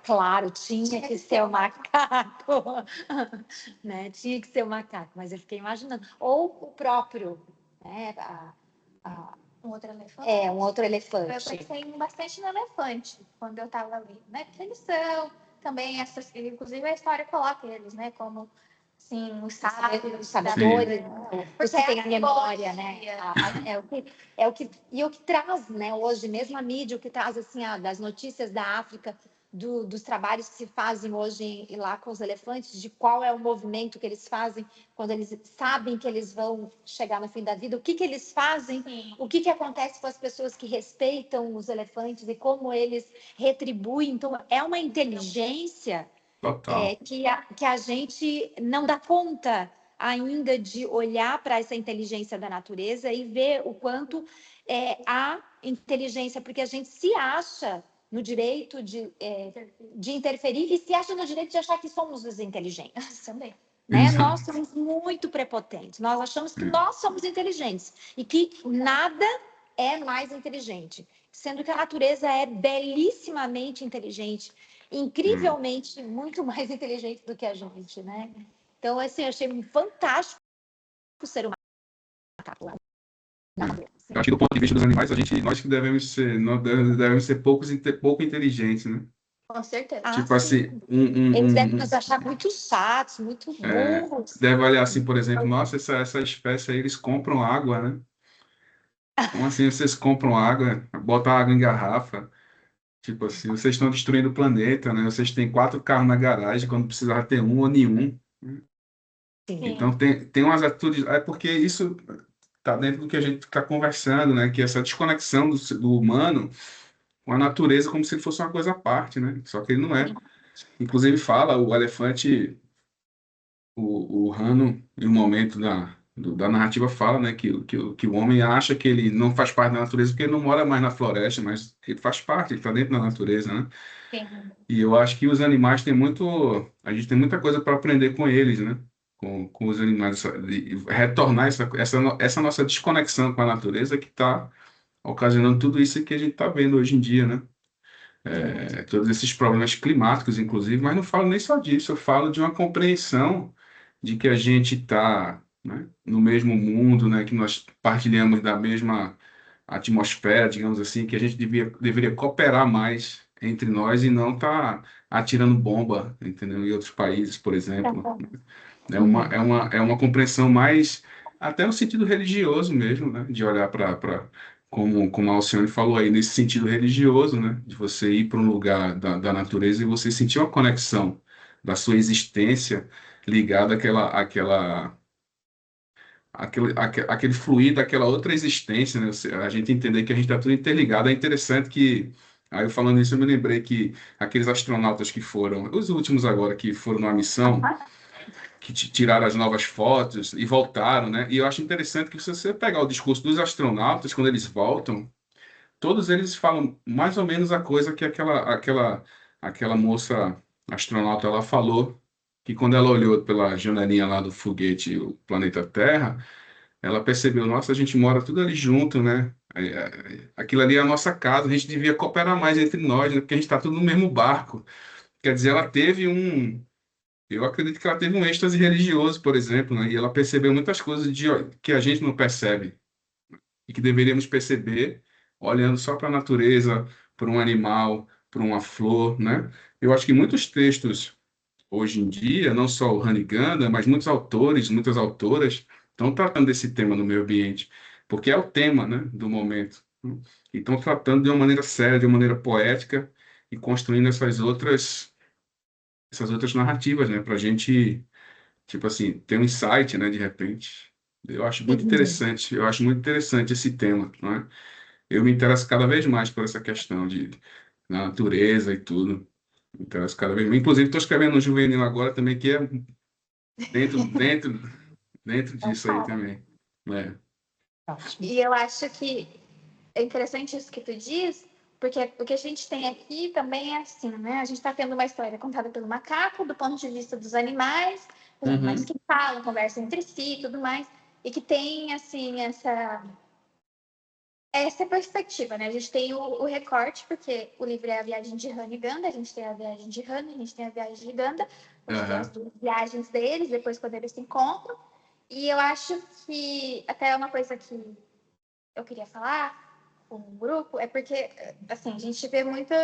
Claro, tinha que ser o macaco. Né? Tinha que ser o macaco, mas eu fiquei imaginando. Ou o próprio, né? Um outro elefante? Um outro elefante. Eu pensei bastante no elefante quando eu estava ali, né? Porque eles são também inclusive a história coloca eles, né? Como sim, os sábios, os sabedores, porque tem a memória, né? É o que traz, né? Hoje mesmo a mídia, o que traz assim das notícias da África, dos trabalhos que se fazem hoje lá com os elefantes, de qual é o movimento que eles fazem quando eles sabem que eles vão chegar no fim da vida, o que eles fazem, o que acontece com as pessoas que respeitam os elefantes e como eles retribuem. Então, é uma inteligência que a gente não dá conta ainda de olhar para essa inteligência da natureza e ver o quanto há inteligência, porque a gente se acha no direito de interferir e se acha no direito de achar que somos os inteligentes também. Né? Nós somos muito prepotentes, nós achamos que nós somos inteligentes e que nada é mais inteligente, sendo que a natureza é belíssimamente inteligente, incrivelmente muito mais inteligente do que a gente, né? Então, assim, eu achei fantástico ser um macaco. Eu acho que do ponto de vista dos animais, nós que devemos ser pouco inteligentes, né? Com certeza. Tipo assim, eles devem nos achar muito chatos, muito burros. Deve olhar assim, por exemplo, nossa, essa espécie aí, eles compram água, né? Como assim vocês compram água, botam água em garrafa? Tipo assim, vocês estão destruindo o planeta, né? Vocês têm 4 carros na garagem quando precisava ter um ou nenhum. Sim. Então tem umas atitudes. É porque isso está dentro do que a gente está conversando, né? Que essa desconexão do humano com a natureza como se ele fosse uma coisa à parte, né? Só que ele não é. Inclusive fala o elefante, o Rano, em um momento da narrativa fala, né? Que o homem acha que ele não faz parte da natureza porque ele não mora mais na floresta, mas ele faz parte, ele está dentro da natureza, né? Sim. E eu acho que os animais têm muito. A gente tem muita coisa para aprender com eles, né? Com os animais, e retornar essa nossa desconexão com a natureza que está ocasionando tudo isso que a gente está vendo hoje em dia, né? Todos esses problemas climáticos, inclusive, mas não falo nem só disso, eu falo de uma compreensão de que a gente está, né, no mesmo mundo, né? Que nós partilhamos da mesma atmosfera, digamos assim, que a gente deveria cooperar mais entre nós e não estar atirando bomba, entendeu? Em outros países, por exemplo. É uma compreensão mais, até no sentido religioso mesmo, né? De olhar como a Alcione falou aí, nesse sentido religioso, né? De você ir para um lugar da natureza e você sentir uma conexão da sua existência ligada aquele fluir daquela outra existência, né? A gente entender que a gente está tudo interligado. É interessante que, aí eu falando isso, eu me lembrei que aqueles astronautas que foram, os últimos agora, que foram numa missão, que tiraram as novas fotos e voltaram, né? E eu acho interessante que se você pegar o discurso dos astronautas, quando eles voltam, todos eles falam mais ou menos a coisa que aquela moça astronauta ela falou, que quando ela olhou pela janelinha lá do foguete, o planeta Terra, ela percebeu, nossa, a gente mora tudo ali junto, né? Aquilo ali é a nossa casa, a gente devia cooperar mais entre nós, né? Porque a gente está tudo no mesmo barco. Quer dizer, eu acredito que ela teve um êxtase religioso, por exemplo, né? E ela percebeu muitas coisas que a gente não percebe e que deveríamos perceber olhando só para a natureza, para um animal, para uma flor, né? Eu acho que muitos textos hoje em dia, não só o Honey Ganda, mas muitos autores, muitas autoras estão tratando desse tema no meio ambiente, porque é o tema, né, do momento. E estão tratando de uma maneira séria, de uma maneira poética e construindo essas outras narrativas, né, para a gente, tipo assim, ter um insight, né, de repente. Sim. Eu acho muito interessante esse tema, não é? Eu me interesso cada vez mais por essa questão da natureza e tudo. Me interesso cada vez mais. Inclusive, estou escrevendo um juvenil agora também, que é dentro, dentro, dentro Então, disso aí fala. também. É. Ótimo. E eu acho que é interessante isso que tu diz, porque o que a gente tem aqui também é assim, né? A gente está tendo uma história contada pelo macaco, do ponto de vista dos animais Uhum. que falam, conversam entre si e tudo mais, e que tem, assim, essa perspectiva, né? A gente tem o recorte, porque o livro é a viagem de Han e Ganda, a gente tem a viagem de Han, a gente tem a viagem de Ganda, que é as Aham. duas viagens deles, depois quando eles se encontram. E eu acho que até uma coisa que eu queria falar com o grupo é porque, assim, a gente vê muita.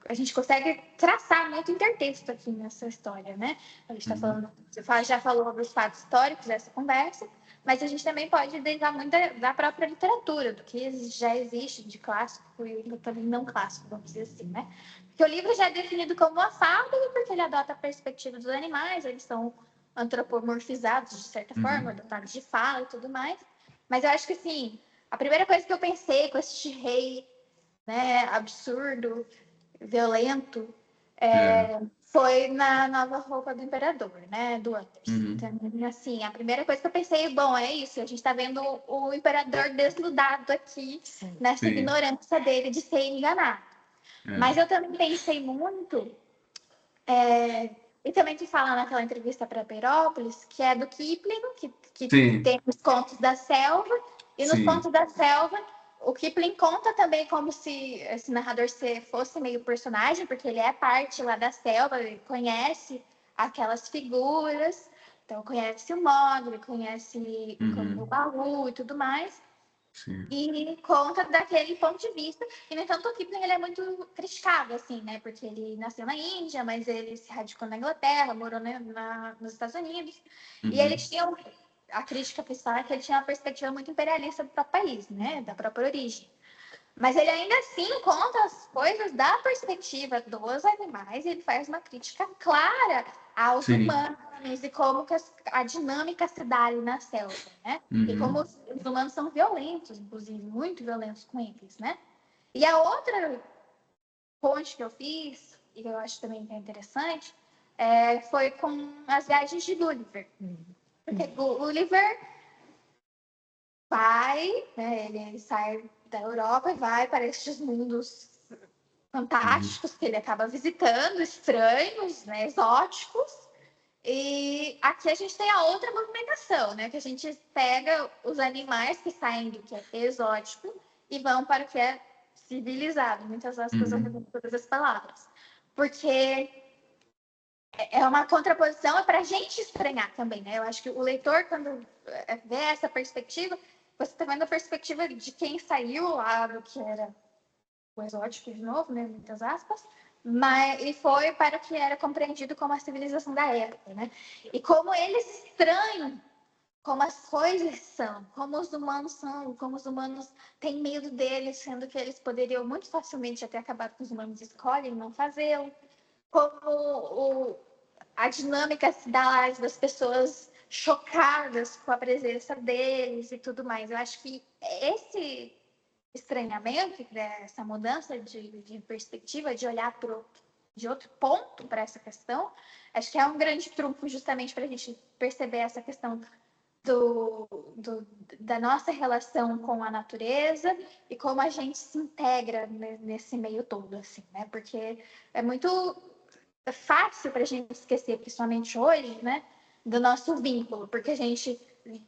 A gente consegue traçar muito intertexto aqui nessa história, né? A gente está Uhum. falando, você já falou dos fatos históricos dessa conversa, mas a gente também pode derivar muito da própria literatura, do que já existe de clássico e também não clássico, vamos dizer assim, né? Porque o livro já é definido como uma fábula, porque ele adota a perspectiva dos animais, eles são antropomorfizados, de certa forma, Uhum. dotados de fala e tudo mais. Mas eu acho que, assim, a primeira coisa que eu pensei com esse rei, né, absurdo, violento, É. foi na nova roupa do imperador, né, do Anders. Uhum. Então, assim, a primeira coisa que eu pensei, bom, é isso, a gente está vendo o imperador desnudado aqui, Sim. nessa Sim. ignorância dele de ser enganado. Mas É. eu também pensei muito, e também te fala naquela entrevista para Perópolis, que é do Kipling, que Sim. tem os contos da selva, e nos Sim. contos da selva, o Kipling conta também como se esse narrador fosse meio personagem, porque ele é parte lá da selva, ele conhece aquelas figuras, então conhece o Mowgli, conhece o Uhum. Balu e tudo mais, Sim. e conta daquele ponto de vista. E, no entanto, o Kipling ele é muito criticado, assim, né? Porque ele nasceu na Índia, mas ele se radicou na Inglaterra, morou nos Estados Unidos. E ele Uhum. tinha a crítica principal é que ele tinha uma perspectiva muito imperialista do próprio país, né? Da própria origem. Mas ele ainda assim conta as coisas da perspectiva dos animais e ele faz uma crítica clara aos Sim. humanos e como que a dinâmica se dá ali na selva, né? E como os humanos são violentos, inclusive, muito violentos com eles, né? E a outra ponte que eu fiz, e que eu acho também que é interessante, foi com as viagens de Gulliver. Porque Gulliver vai, né, ele sai da Europa e vai para estes mundos fantásticos que ele acaba visitando, estranhos, né, exóticos. E aqui a gente tem a outra movimentação, né, que a gente pega os animais que saem do que é exótico e vão para o que é civilizado. Muitas aspas eu todas as palavras. Porque é uma contraposição, é para a gente estranhar também, né? Eu acho que o leitor, quando vê essa perspectiva, você está vendo a perspectiva de quem saiu lá do que era o exótico, de novo, né? Muitas aspas, mas e foi para o que era compreendido como a civilização da época, né? E como eles estranham como as coisas são, como os humanos são, como os humanos têm medo deles, sendo que eles poderiam muito facilmente até acabar com os humanos, escolhem não fazê-lo. Como a dinâmica se dá das pessoas chocadas com a presença deles e tudo mais. Eu acho que esse estranhamento, essa mudança de perspectiva, de olhar de outro ponto para essa questão, acho que é um grande trunfo justamente para a gente perceber essa questão da nossa relação com a natureza e como a gente se integra nesse meio todo, assim, né? Porque é muito fácil para a gente esquecer, principalmente hoje, né? Do nosso vínculo, porque a gente,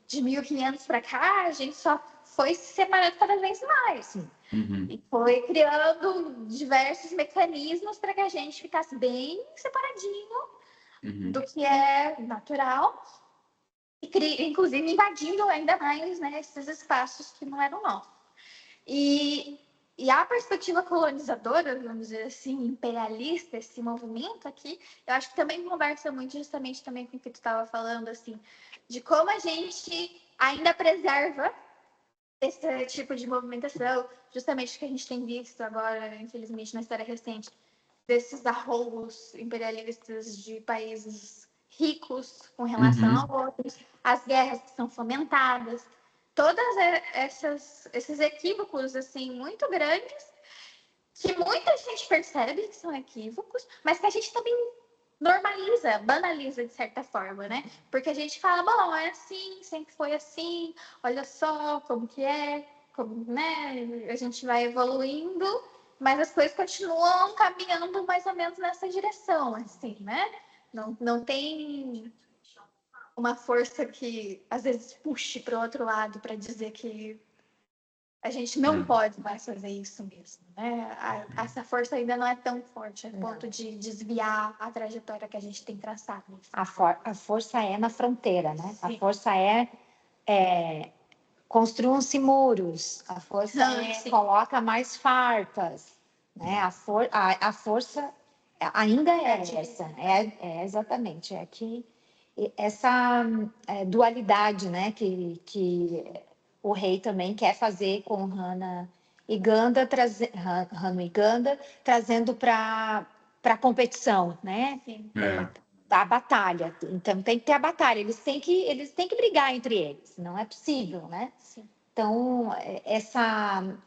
de 1500 para cá, a gente só foi se separando cada vez mais. E foi criando diversos mecanismos para que a gente ficasse bem separadinho do que é natural, e inclusive invadindo ainda mais, né, esses espaços que não eram nossos. E a perspectiva colonizadora, vamos dizer assim, imperialista, esse movimento aqui, eu acho que também conversa muito justamente também com o que tu estava falando, assim, de como a gente ainda preserva esse tipo de movimentação, justamente o que a gente tem visto agora, infelizmente, na história recente, desses arroubos imperialistas de países ricos com relação a outros, as guerras que são fomentadas, todas esses equívocos assim muito grandes que muita gente percebe que são equívocos, mas que a gente também normaliza, banaliza de certa forma, né? Porque a gente fala, bom, é assim, sempre foi assim, olha só como que é, como, né? A gente vai evoluindo, mas as coisas continuam caminhando mais ou menos nessa direção, assim, né? Não tem uma força que às vezes puxe para o outro lado para dizer que a gente não pode mais fazer isso mesmo, né? Essa força ainda não é tão forte a ponto de desviar a trajetória que a gente tem traçado. A força é na fronteira, né? Sim. A força construam-se muros, a força coloca mais farpas, né? A força ainda é essa, exatamente, que essa dualidade, né? Que o rei também quer fazer com Hannah e Ganda, trazendo para a competição, né? Sim. Da batalha. Então tem que ter a batalha. Eles têm que brigar entre eles. Não é possível, né? Sim. Então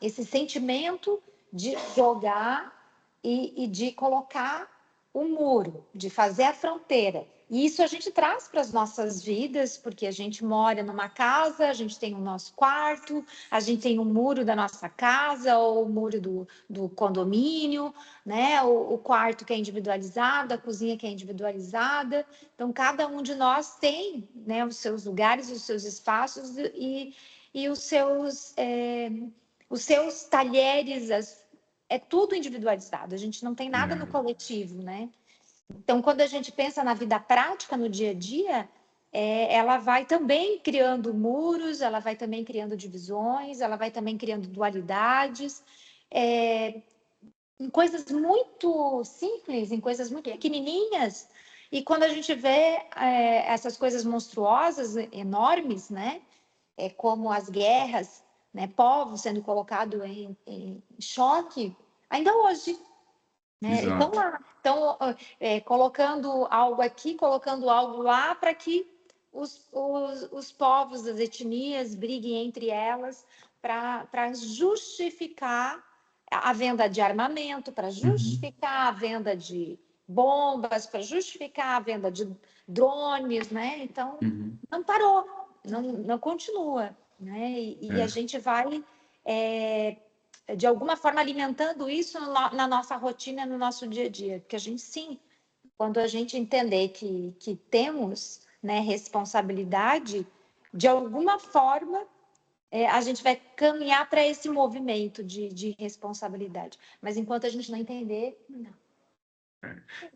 esse sentimento de jogar e de colocar o muro, de fazer a fronteira. E isso a gente traz para as nossas vidas, porque a gente mora numa casa, a gente tem o nosso quarto, a gente tem o muro da nossa casa, ou o muro do condomínio, né? O quarto que é individualizado, a cozinha que é individualizada. Então, cada um de nós tem, né, os seus lugares, os seus espaços e os seus talheres, é tudo individualizado, a gente não tem nada no coletivo, né? Então, quando a gente pensa na vida prática, no dia a dia, ela vai também criando muros, ela vai também criando divisões, ela vai também criando dualidades, em coisas muito simples, em coisas muito pequenininhas. E quando a gente vê essas coisas monstruosas, enormes, né? Como as guerras né? Povos sendo colocados em choque, ainda hoje. Né? Então, Exato. lá, então, colocando algo aqui, colocando algo lá, para que os povos, as etnias briguem entre elas para justificar a venda de armamento, para Uhum. justificar a venda de bombas, para justificar a venda de drones, né? Então, Uhum. não parou, não continua, né? E a É. gente vai de alguma forma alimentando isso na nossa rotina, no nosso dia a dia, porque a gente sim, quando a gente entender que temos, né, responsabilidade, de alguma forma a gente vai caminhar para esse movimento de responsabilidade. Mas enquanto a gente não entender, não.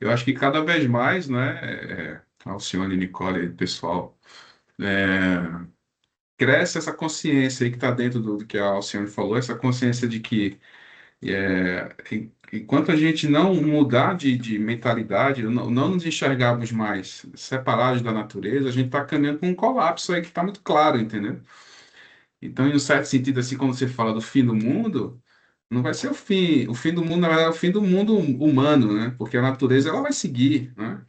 Eu acho que cada vez mais, né, Alcione, Nicole, pessoal, cresce essa consciência aí que está dentro do que a Alcione falou, essa consciência de que enquanto a gente não mudar de mentalidade, não nos enxergarmos mais separados da natureza, a gente está caminhando para um colapso aí que está muito claro, entendeu? Então, em um certo sentido, assim, quando você fala do fim do mundo, não vai ser o fim do mundo, na verdade, é o fim do mundo humano, né? Porque a natureza, ela vai seguir, né?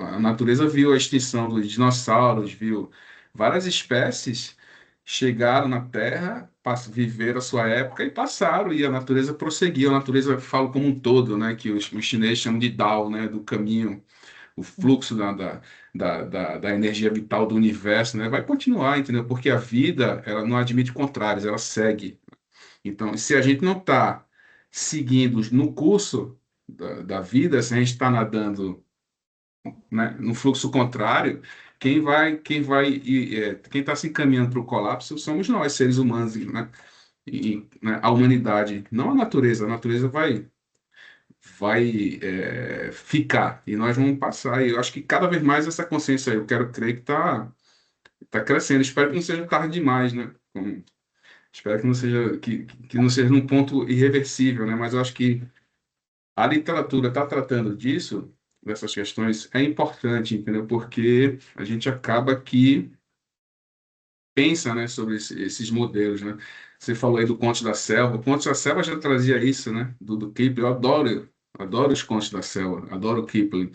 A natureza viu a extinção dos dinossauros, viu várias espécies chegaram na Terra, viveram a sua época e passaram, e a natureza prosseguiu. A natureza, falo como um todo, né? Que os chineses chamam de Dao, né? Do caminho, o fluxo da energia vital do universo, né? Vai continuar, entendeu? Porque a vida, ela não admite contrários, ela segue. Então, se a gente não está seguindo no curso da vida, se a gente está nadando, né, no fluxo contrário, quem está se encaminhando para o colapso somos nós, seres humanos, né? Né, a humanidade, não a natureza vai ficar e nós vamos passar. E eu acho que cada vez mais essa consciência aí, eu quero crer que tá crescendo. Espero que não seja tarde demais, né? Espero que não seja que não seja num ponto irreversível, né? Mas eu acho que a literatura está tratando disso, dessas questões, é importante, entendeu? Porque a gente acaba que pensa, né, sobre esses modelos, né? Você falou aí do Contos da Selva. O Contos da Selva já trazia isso, né? Do Kipling. Adoro os Contos da Selva, adoro o Kipling.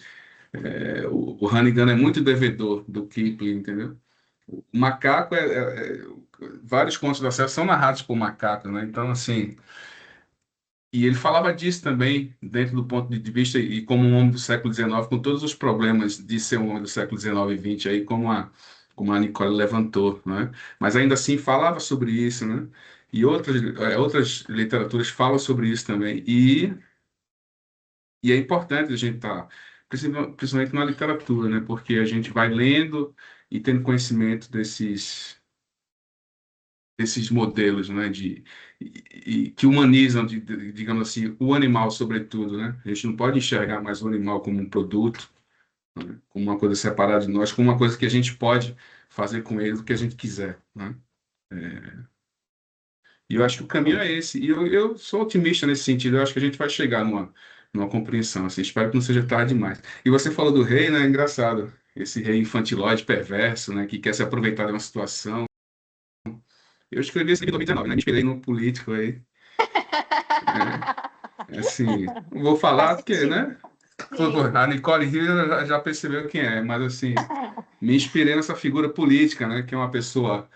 O Hannigan é muito devedor do Kipling, entendeu? O macaco vários Contos da Selva são narrados por macacos, né? Então, assim, e ele falava disso também, dentro do ponto de vista, e como um homem do século XIX, com todos os problemas de ser um homem do século XIX e XX, aí, como a Nicole levantou, né? Mas ainda assim falava sobre isso, né? E outras literaturas falam sobre isso também. E é importante a gente estar, principalmente na literatura, né? Porque a gente vai lendo e tendo conhecimento desses modelos, né, que humanizam, digamos assim, o animal, sobretudo, né? A gente não pode enxergar mais o animal como um produto, né, como uma coisa separada de nós, como uma coisa que a gente pode fazer com ele o que a gente quiser, né? E eu acho que o caminho é esse. E eu sou otimista nesse sentido. Eu acho que a gente vai chegar numa compreensão, assim. Espero que não seja tarde demais. E você falou do rei, né? É engraçado. Esse rei infantilóide, perverso, né? Que quer se aproveitar de uma situação. Eu escrevi esse livro em 2019, né? Me inspirei no político aí. Assim, não vou Faz falar porque, sentido. né? Sim. A Nicole Hill já percebeu quem é, mas assim, me inspirei nessa figura política, né? Que é uma pessoa,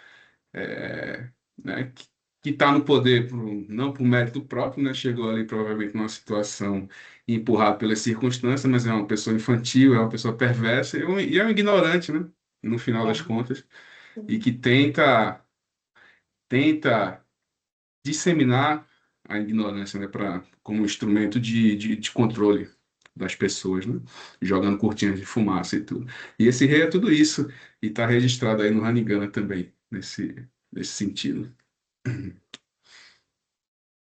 né? Que está no poder não por mérito próprio, né? Chegou ali provavelmente numa situação empurrado pelas circunstâncias, mas é uma pessoa infantil, é uma pessoa perversa e é um ignorante, né? No final das É. contas, e que tenta disseminar a ignorância, né, como instrumento de controle das pessoas, né, jogando cortinas de fumaça e tudo. E esse rei é tudo isso, e está registrado aí no Hanigana também, nesse sentido.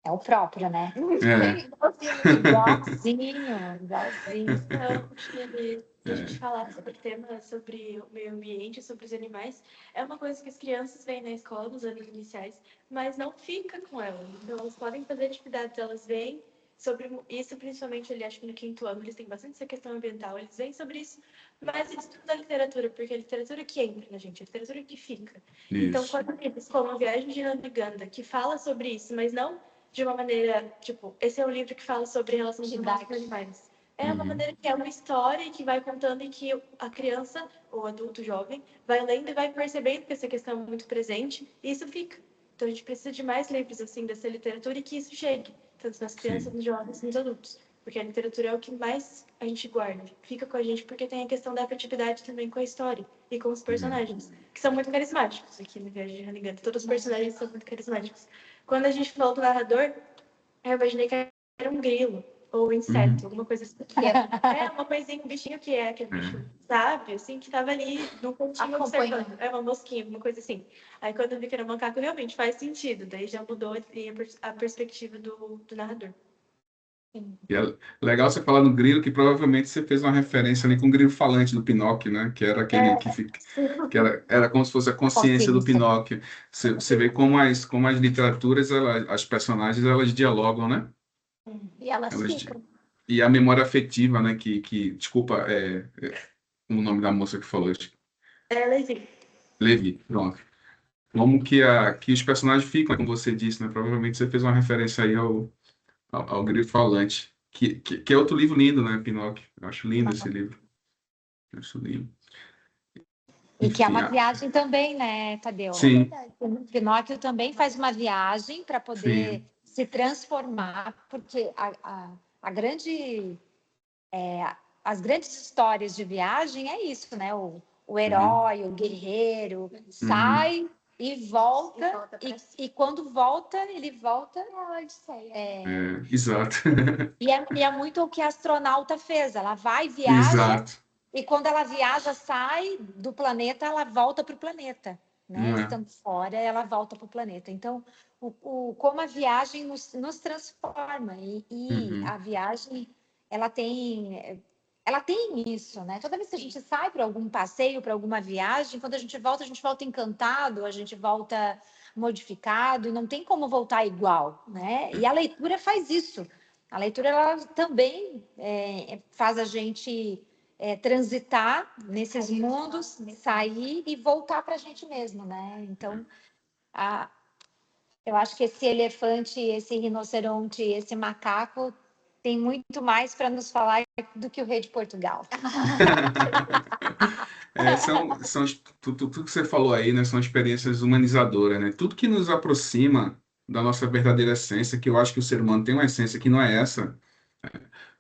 É o próprio, né? É, Igualzinho, igualzinho. Então, se a gente falar sobre temas sobre o meio ambiente, sobre os animais, é uma coisa que as crianças veem na escola nos anos iniciais, mas não fica com elas. Então, elas podem fazer atividades, elas veem, sobre isso, principalmente ali, acho que no 5º ano, eles têm bastante essa questão ambiental, eles veem sobre isso, mas eles estudam a literatura, porque é a literatura que entra na gente, a literatura que fica. Então, Isso. quando eles, como A Viagem de Namaganda, que fala sobre isso, mas não de uma maneira, tipo, esse é um livro que fala sobre relações humanas com animais. É uma maneira que é uma história e que vai contando e que a criança, ou adulto, jovem, vai lendo e vai percebendo que essa questão é muito presente, e isso fica. Então, a gente precisa de mais livros, assim, dessa literatura e que isso chegue, tanto nas crianças, nos jovens, nos adultos. Porque a literatura é o que mais a gente guarda, fica com a gente, porque tem a questão da afetividade também com a história e com os personagens, que são muito carismáticos aqui no Viagem de Haniganta. Todos os personagens são muito carismáticos. Quando a gente falou do narrador, eu imaginei que era um grilo ou um inseto, alguma coisa assim. É uma coisinha, um bichinho que é aquele bicho, sabe? Assim, que tava ali no cantinho observando. É uma mosquinha, alguma coisa assim. Aí quando eu vi que era um macaco, realmente faz sentido. Daí já mudou a perspectiva do narrador. E é legal você falar no grilo, que provavelmente você fez uma referência ali com o grilo falante do Pinóquio, né? Que era aquele que era como se fosse a consciência do Pinóquio. Você vê como as literaturas, as personagens, elas dialogam, né? E elas ficam. E a memória afetiva, né? Desculpa, o nome da moça que falou. É, Levi. Levi, pronto. Como que os personagens ficam, como você disse, né? Provavelmente você fez uma referência aí ao grilo falante. Que é outro livro lindo, né? Pinóquio. Eu acho lindo esse livro. Eu acho lindo. E que é uma Enfim, viagem também, né, Tadeu? sim, O Pinóquio também faz uma viagem para poder sim. se transformar, porque a grande, as grandes histórias de viagem é isso, né? O herói, o guerreiro sai e volta, e quando volta, ele volta. Exato. E é muito o que a astronauta fez. Ela vai, viaja, Exato. e quando ela viaja, sai do planeta, ela volta para o planeta. Né? Não é? Estando fora, ela volta para o planeta. Então, como a viagem nos transforma. E a viagem, ela tem isso, né? Toda vez que a gente sai para algum passeio, para alguma viagem, quando a gente volta encantado, a gente volta modificado, e não tem como voltar igual, né? E a leitura faz isso. A leitura, ela também faz a gente transitar nesses mundos, sair e voltar para a gente mesmo, né? Então, eu acho que esse elefante, esse rinoceronte, esse macaco tem muito mais para nos falar do que o rei de Portugal. Tudo que você falou aí, né? São experiências humanizadoras, né? Tudo que nos aproxima da nossa verdadeira essência, que eu acho que o ser humano tem uma essência que não é essa.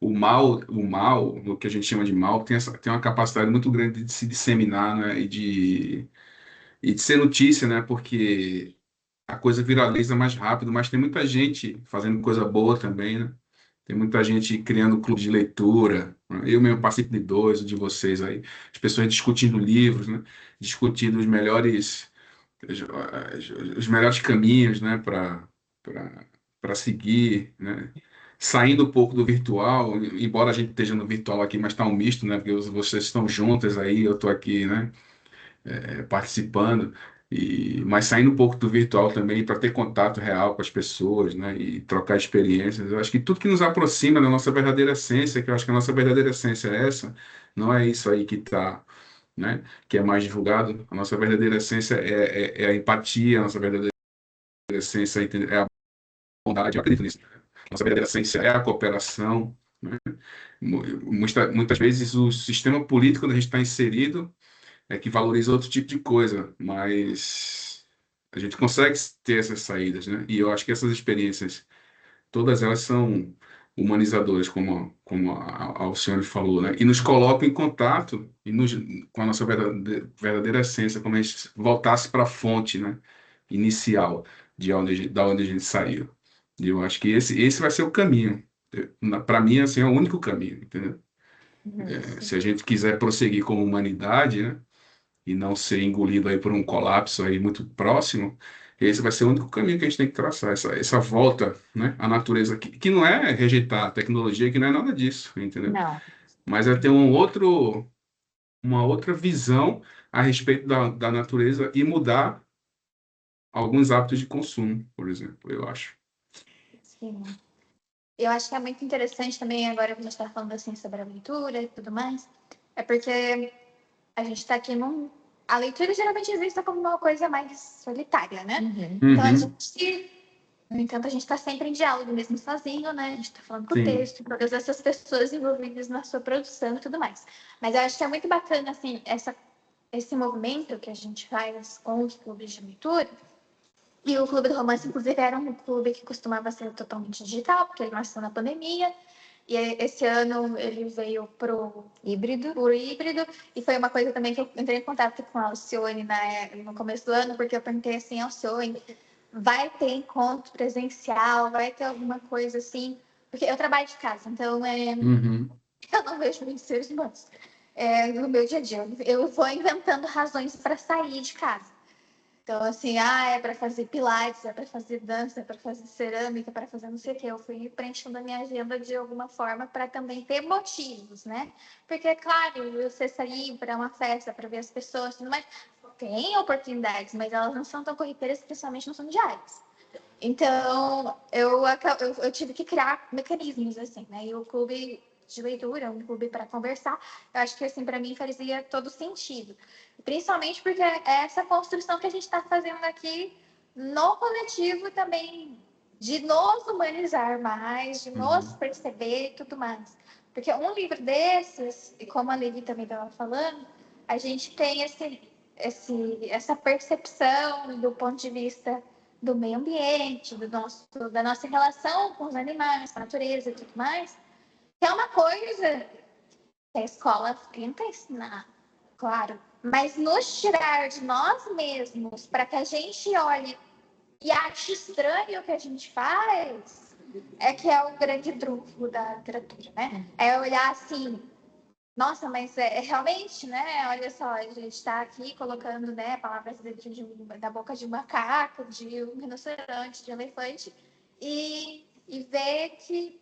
O que a gente chama de mal, tem uma capacidade muito grande de se disseminar, né? E de ser notícia, né? Porque a coisa viraliza mais rápido, mas tem muita gente fazendo coisa boa também, né? Tem muita gente criando clube de leitura, né? Eu mesmo participo de dois, o de vocês aí. As pessoas discutindo livros, né? Discutindo os melhores caminhos, né? Para seguir, né? Saindo um pouco do virtual, embora a gente esteja no virtual aqui, mas está um misto, né? Porque vocês estão juntas aí, eu estou aqui, né? Participando, mas saindo um pouco do virtual também para ter contato real com as pessoas, né, e trocar experiências. Eu acho que tudo que nos aproxima da nossa verdadeira essência, que eu acho que a nossa verdadeira essência é essa, não é isso aí que está, né, que é mais divulgado. A nossa verdadeira essência é a empatia, a nossa verdadeira essência é a bondade, eu acredito nisso. Nossa verdadeira essência é a cooperação, né? Muitas vezes o sistema político onde a gente está inserido que valoriza outro tipo de coisa, mas a gente consegue ter essas saídas, né? E eu acho que essas experiências, todas elas são humanizadoras, como a Alcione falou, né? E nos colocam em contato com a nossa verdadeira essência, como a gente voltasse para a fonte, né? Inicial da onde a gente saiu. E eu acho que esse vai ser o caminho. Para mim, assim, é o único caminho, entendeu? Se a gente quiser prosseguir como humanidade, né? E não ser engolido aí por um colapso aí muito próximo, esse vai ser o único caminho que a gente tem que traçar, essa volta, né, à natureza, que não é rejeitar a tecnologia, que não é nada disso, entendeu? Não. Mas é ter uma outra visão a respeito da natureza e mudar alguns hábitos de consumo, por exemplo, eu acho. Sim. Eu acho que é muito interessante também, agora que a gente está falando assim sobre a leitura e tudo mais, é porque a gente está aqui num. A leitura geralmente é vista como uma coisa mais solitária, né? Então a Uhum. gente. No entanto, a gente está sempre em diálogo, mesmo sozinho, né? A gente está falando com o Sim. texto, todas essas pessoas envolvidas na sua produção e tudo mais. Mas eu acho que é muito bacana, assim, esse movimento que a gente faz com os clubes de leitura. E o Clube do Romance, inclusive, era um clube que costumava ser totalmente digital, porque ele nasceu na pandemia. E esse ano ele veio pro Híbrido. híbrido. E foi uma coisa também que eu entrei em contato com a Alcione no começo do ano, porque eu perguntei assim, Alcione, vai ter encontro presencial? Vai ter alguma coisa assim? Porque eu trabalho de casa, então Uhum. eu não vejo muitos seres humanos no meu dia a dia. Eu vou inventando razões para sair de casa. Então, assim, é para fazer pilates, é para fazer dança, é para fazer cerâmica, é para fazer não sei o quê. Eu fui preenchendo a minha agenda de alguma forma para também ter motivos, né? Porque, claro, você sair para uma festa, para ver as pessoas, tudo mais, tem oportunidades, mas elas não são tão corriqueiras, principalmente não são diárias. Então, eu tive que criar mecanismos, assim, né? E o clube de leitura, um clube para conversar, eu acho que, assim, para mim fazia todo sentido. Principalmente porque é essa construção que a gente está fazendo aqui no coletivo também, de nos humanizar mais, de nos perceber e tudo mais. Porque um livro desses, e como a Levi também estava falando, a gente tem essa percepção do ponto de vista do meio ambiente, da nossa relação com os animais, com a natureza e tudo mais, que é uma coisa que a escola tenta ensinar, claro, mas nos tirar de nós mesmos para que a gente olhe e ache estranho o que a gente faz, é que é o grande trunfo da literatura, né? É olhar assim, nossa, mas realmente, né? Olha só, a gente está aqui colocando, né, palavras dentro da boca de um macaco, de um rinoceronte, de um elefante, e ver que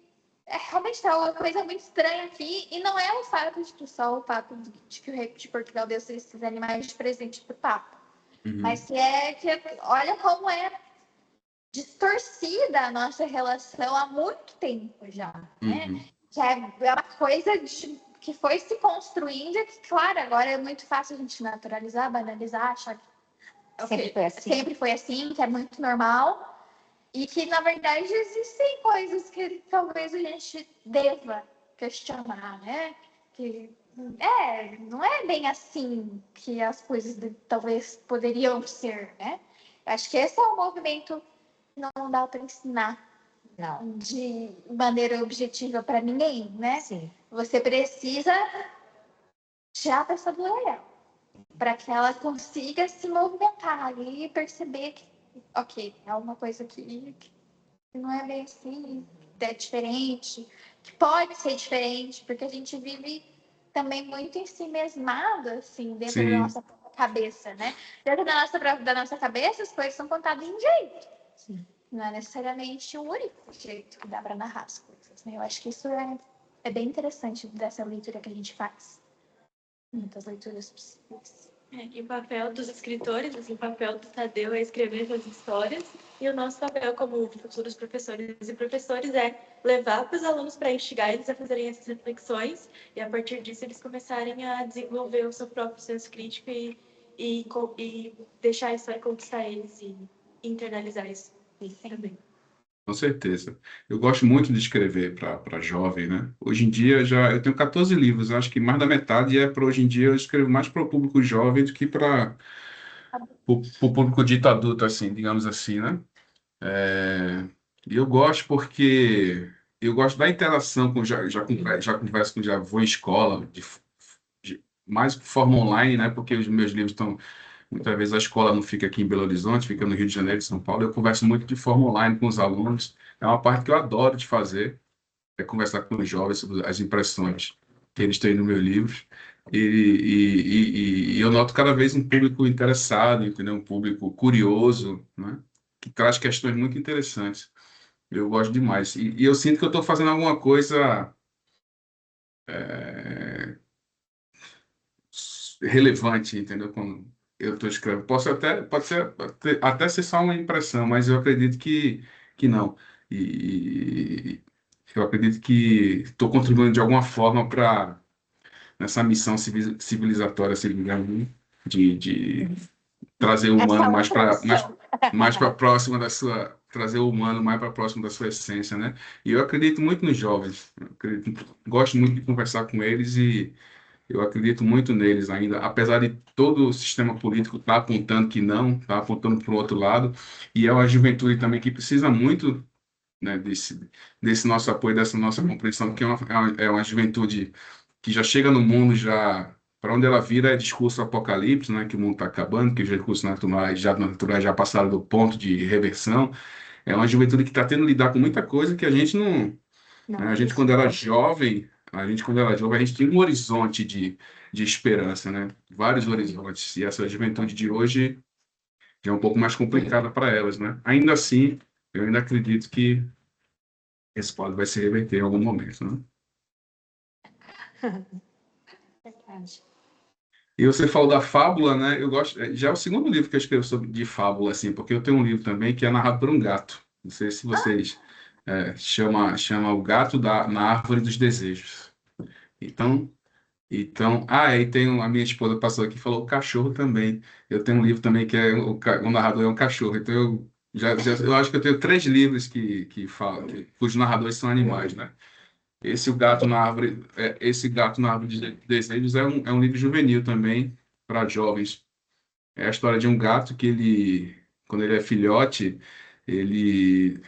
realmente está uma coisa muito estranha aqui, e não é o fato de que só o fato de que o rei de Portugal deu esses animais de presente para o Papa, mas que olha como é distorcida a nossa relação há muito tempo já, né? Que é uma coisa que foi se construindo e que, claro, agora é muito fácil a gente naturalizar, banalizar, achar que sempre foi assim, que é muito normal, e que, na verdade, existem coisas que talvez a gente deva questionar, né? Que não é bem assim que as coisas talvez poderiam ser, né? Acho que esse é um movimento que não dá para ensinar de maneira objetiva para ninguém, né? Sim. Você precisa tirar a pessoa do olhar para que ela consiga se movimentar ali e perceber que, ok, é uma coisa que não é bem assim, é diferente, que pode ser diferente, porque a gente vive também muito em si mesmado, assim, dentro da nossa cabeça, né? Dentro da nossa cabeça, as coisas são contadas de um jeito. Sim. Não é necessariamente o único jeito que dá para narrar as coisas, né? Eu acho que isso é bem interessante dessa leitura que a gente faz. Muitas leituras possíveis. E o papel dos escritores, assim, o papel do Tadeu é escrever essas histórias, e o nosso papel como futuros professores e professores é levar para os alunos para instigar eles a fazerem essas reflexões, e a partir disso eles começarem a desenvolver o seu próprio senso crítico e deixar a história conquistar eles e internalizar isso também. Com certeza. Eu gosto muito de escrever para jovem, né? Hoje em dia eu tenho 14 livros, acho que mais da metade para hoje em dia eu escrevo mais para o público jovem do que para o público dito adulto, assim, digamos assim, né? E eu gosto porque eu gosto da interação com já converso com já vou em escola mais de forma online, né? Porque os meus livros estão muitas vezes a escola não fica aqui em Belo Horizonte, fica no Rio de Janeiro, São Paulo. Eu converso muito de forma online com os alunos. É uma parte que eu adoro de fazer, é conversar com os jovens sobre as impressões que eles têm no meu livro. E eu noto cada vez um público interessado, entendeu? Um público curioso, né? Que traz questões muito interessantes. Eu gosto demais. E eu sinto que eu estou fazendo alguma coisa é, relevante, entendeu? Quando eu estou escrevendo. Pode até ser só uma impressão, mas eu acredito que não. E, eu acredito que estou contribuindo de alguma forma para nessa missão civilizatória, se não me engano, de trazer o humano Essa outra missão. mais para próxima da sua, trazer o humano mais para próximo da sua essência, né? E eu acredito muito nos jovens, gosto muito de conversar com eles e eu acredito muito neles ainda, apesar de todo o sistema político estar apontando que não, está apontando para o outro lado, e é uma juventude também que precisa muito, né, desse nosso apoio, dessa nossa compreensão, porque é uma juventude que já chega no mundo, já para onde ela vira é discurso apocalipse, né, que o mundo está acabando, que os recursos naturais já passaram do ponto de reversão. É uma juventude que está tendo que lidar com muita coisa que a gente não, né, Não, a gente isso. quando era jovem, a gente tinha um horizonte de esperança, né? Vários horizontes. E essa juventude de hoje já é um pouco mais complicada para elas, né? Ainda assim, eu ainda acredito que esse quadro vai se reverter em algum momento, né? Verdade. E você falou da fábula, né? Eu gosto. Já é o segundo livro que eu escrevo sobre de fábula, assim, porque eu tenho um livro também que é narrado por um gato. Não sei se vocês chama o gato na árvore dos desejos. Então, aí tem a minha esposa passou aqui e falou o cachorro também. Eu tenho um livro também que é o narrador é um cachorro. Então eu acho que eu tenho 3 livros que falam, cujos narradores são animais, né? Esse gato na árvore de desejos é um livro juvenil também para jovens. É a história de um gato que quando ele é filhote, ele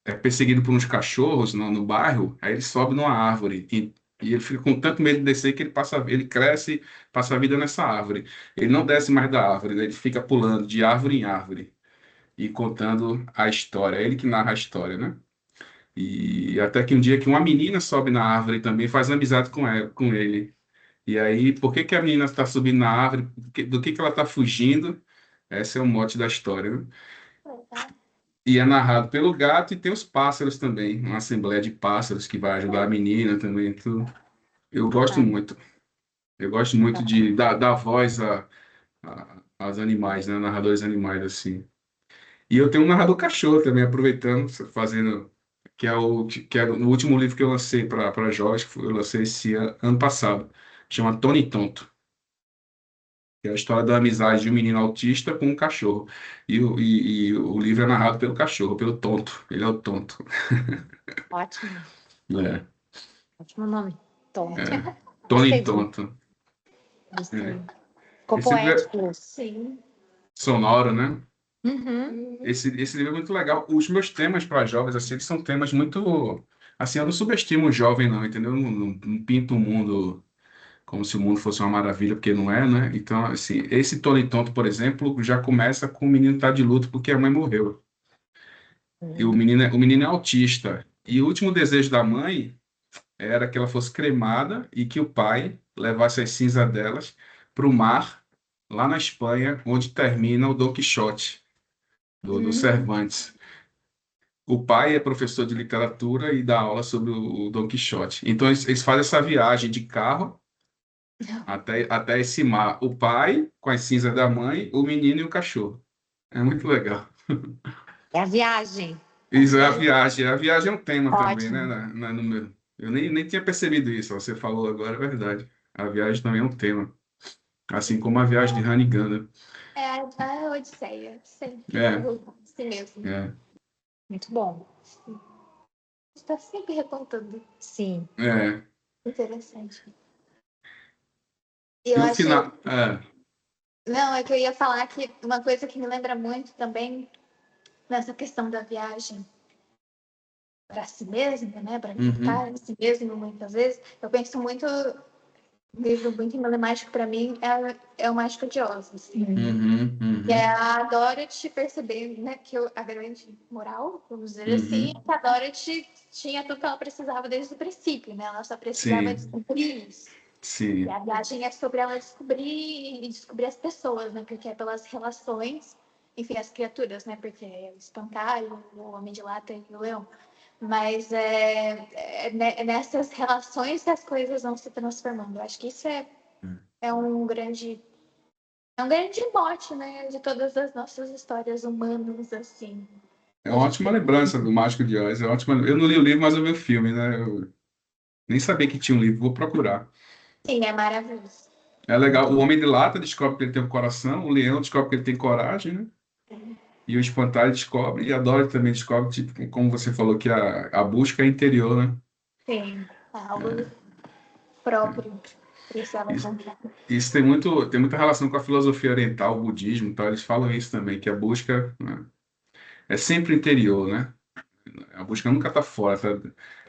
é perseguido por uns cachorros no bairro, aí ele sobe numa árvore e ele fica com tanto medo de descer que ele cresce, passa a vida nessa árvore. Ele não desce mais da árvore, né? Ele fica pulando de árvore em árvore e contando a história. É ele que narra a história, né? E até que um dia que uma menina sobe na árvore também faz amizade com ele. E aí, por que que a menina está subindo na árvore? Do que ela está fugindo? Esse é o mote da história, né? E é narrado pelo gato e tem os pássaros também, uma assembleia de pássaros que vai ajudar a menina também. Tudo. Eu gosto Ah, muito. Eu gosto muito de dar voz aos animais, né? Narradores animais, assim. E eu tenho um narrador cachorro também, aproveitando, fazendo, que é o último livro que eu lancei para jovens, eu lancei esse ano passado. Chama Tony Tonto. Que é a história da amizade de um menino autista com um cachorro. E o livro é narrado pelo cachorro, pelo Tonto. Ele é o Tonto. ótimo. É. Ótimo nome. Tonto. É, Tony Gostei do Tonto. gostei. É. Ficou Esse livro é poético. Sim. sonoro, né? Uhum. Esse livro é muito legal. Os meus temas para jovens, assim, eles são temas muito. Assim, eu não subestimo o jovem, não, entendeu? Não pinto o mundo como se o mundo fosse uma maravilha, porque não é, né? Então, assim, esse Tony Tonto, por exemplo, já começa com o menino tá de luto porque a mãe morreu. E o menino é autista. E o último desejo da mãe era que ela fosse cremada e que o pai levasse as cinzas delas para o mar, lá na Espanha, onde termina o Dom Quixote, do Hum. Cervantes. O pai é professor de literatura e dá aula sobre o Dom Quixote. Então, eles fazem essa viagem de carro até esse mar. O pai, com as cinzas da mãe, o menino e o cachorro. É muito legal. É a viagem. Isso é a viagem. A viagem é um tema também, né? Ótimo. No meu. Eu nem tinha percebido isso. Você falou agora, é verdade. A viagem também é um tema. Assim como a viagem de Han e Ganda. É a Odisseia. Sempre vai É, voltar. Assim mesmo. é, Muito bom. Está sempre recontando. Sim. é. Interessante. E E eu o acho. final. Não, é que eu ia falar que uma coisa que me lembra muito também nessa questão da viagem para si mesmo, né? Para Uhum, estar em si mesmo, muitas vezes. Eu penso muito. Um livro muito emblemático para mim é o Mágico de Oz. Assim. uhum, Que é uhum, a Dorothy percebendo, né, que a grande moral, vamos dizer assim, uhum. é que a Dorothy tinha tudo que ela precisava desde o princípio, né? Ela só precisava Sim, descobrir isso. E sim, a viagem é sobre ela descobrir e descobrir as pessoas, né? Porque é pelas relações, enfim, as criaturas, né? Porque é o espantalho, o homem de lata e o leão. Mas é nessas relações que as coisas vão se transformando. Eu acho que isso é um grande mote, né, de todas as nossas histórias humanas, assim. É uma ótima lembrança do Mágico de Oz. É ótima... Eu não li o livro, mas eu vi o filme, né? Eu nem sabia que tinha um livro, vou procurar. Sim, é maravilhoso. É legal. O Homem de Lata descobre que ele tem um coração, o Leão descobre que ele tem coragem, né? E o Espantalho descobre, e a Dorothy também descobre, tipo, como você falou, que a busca é interior, né? Sim, é algo próprio. Precisava Isso, encontrar. isso tem muita relação com a filosofia oriental, o budismo, então eles falam isso também, que a busca, né, é sempre interior, né? A busca nunca está fora, tá?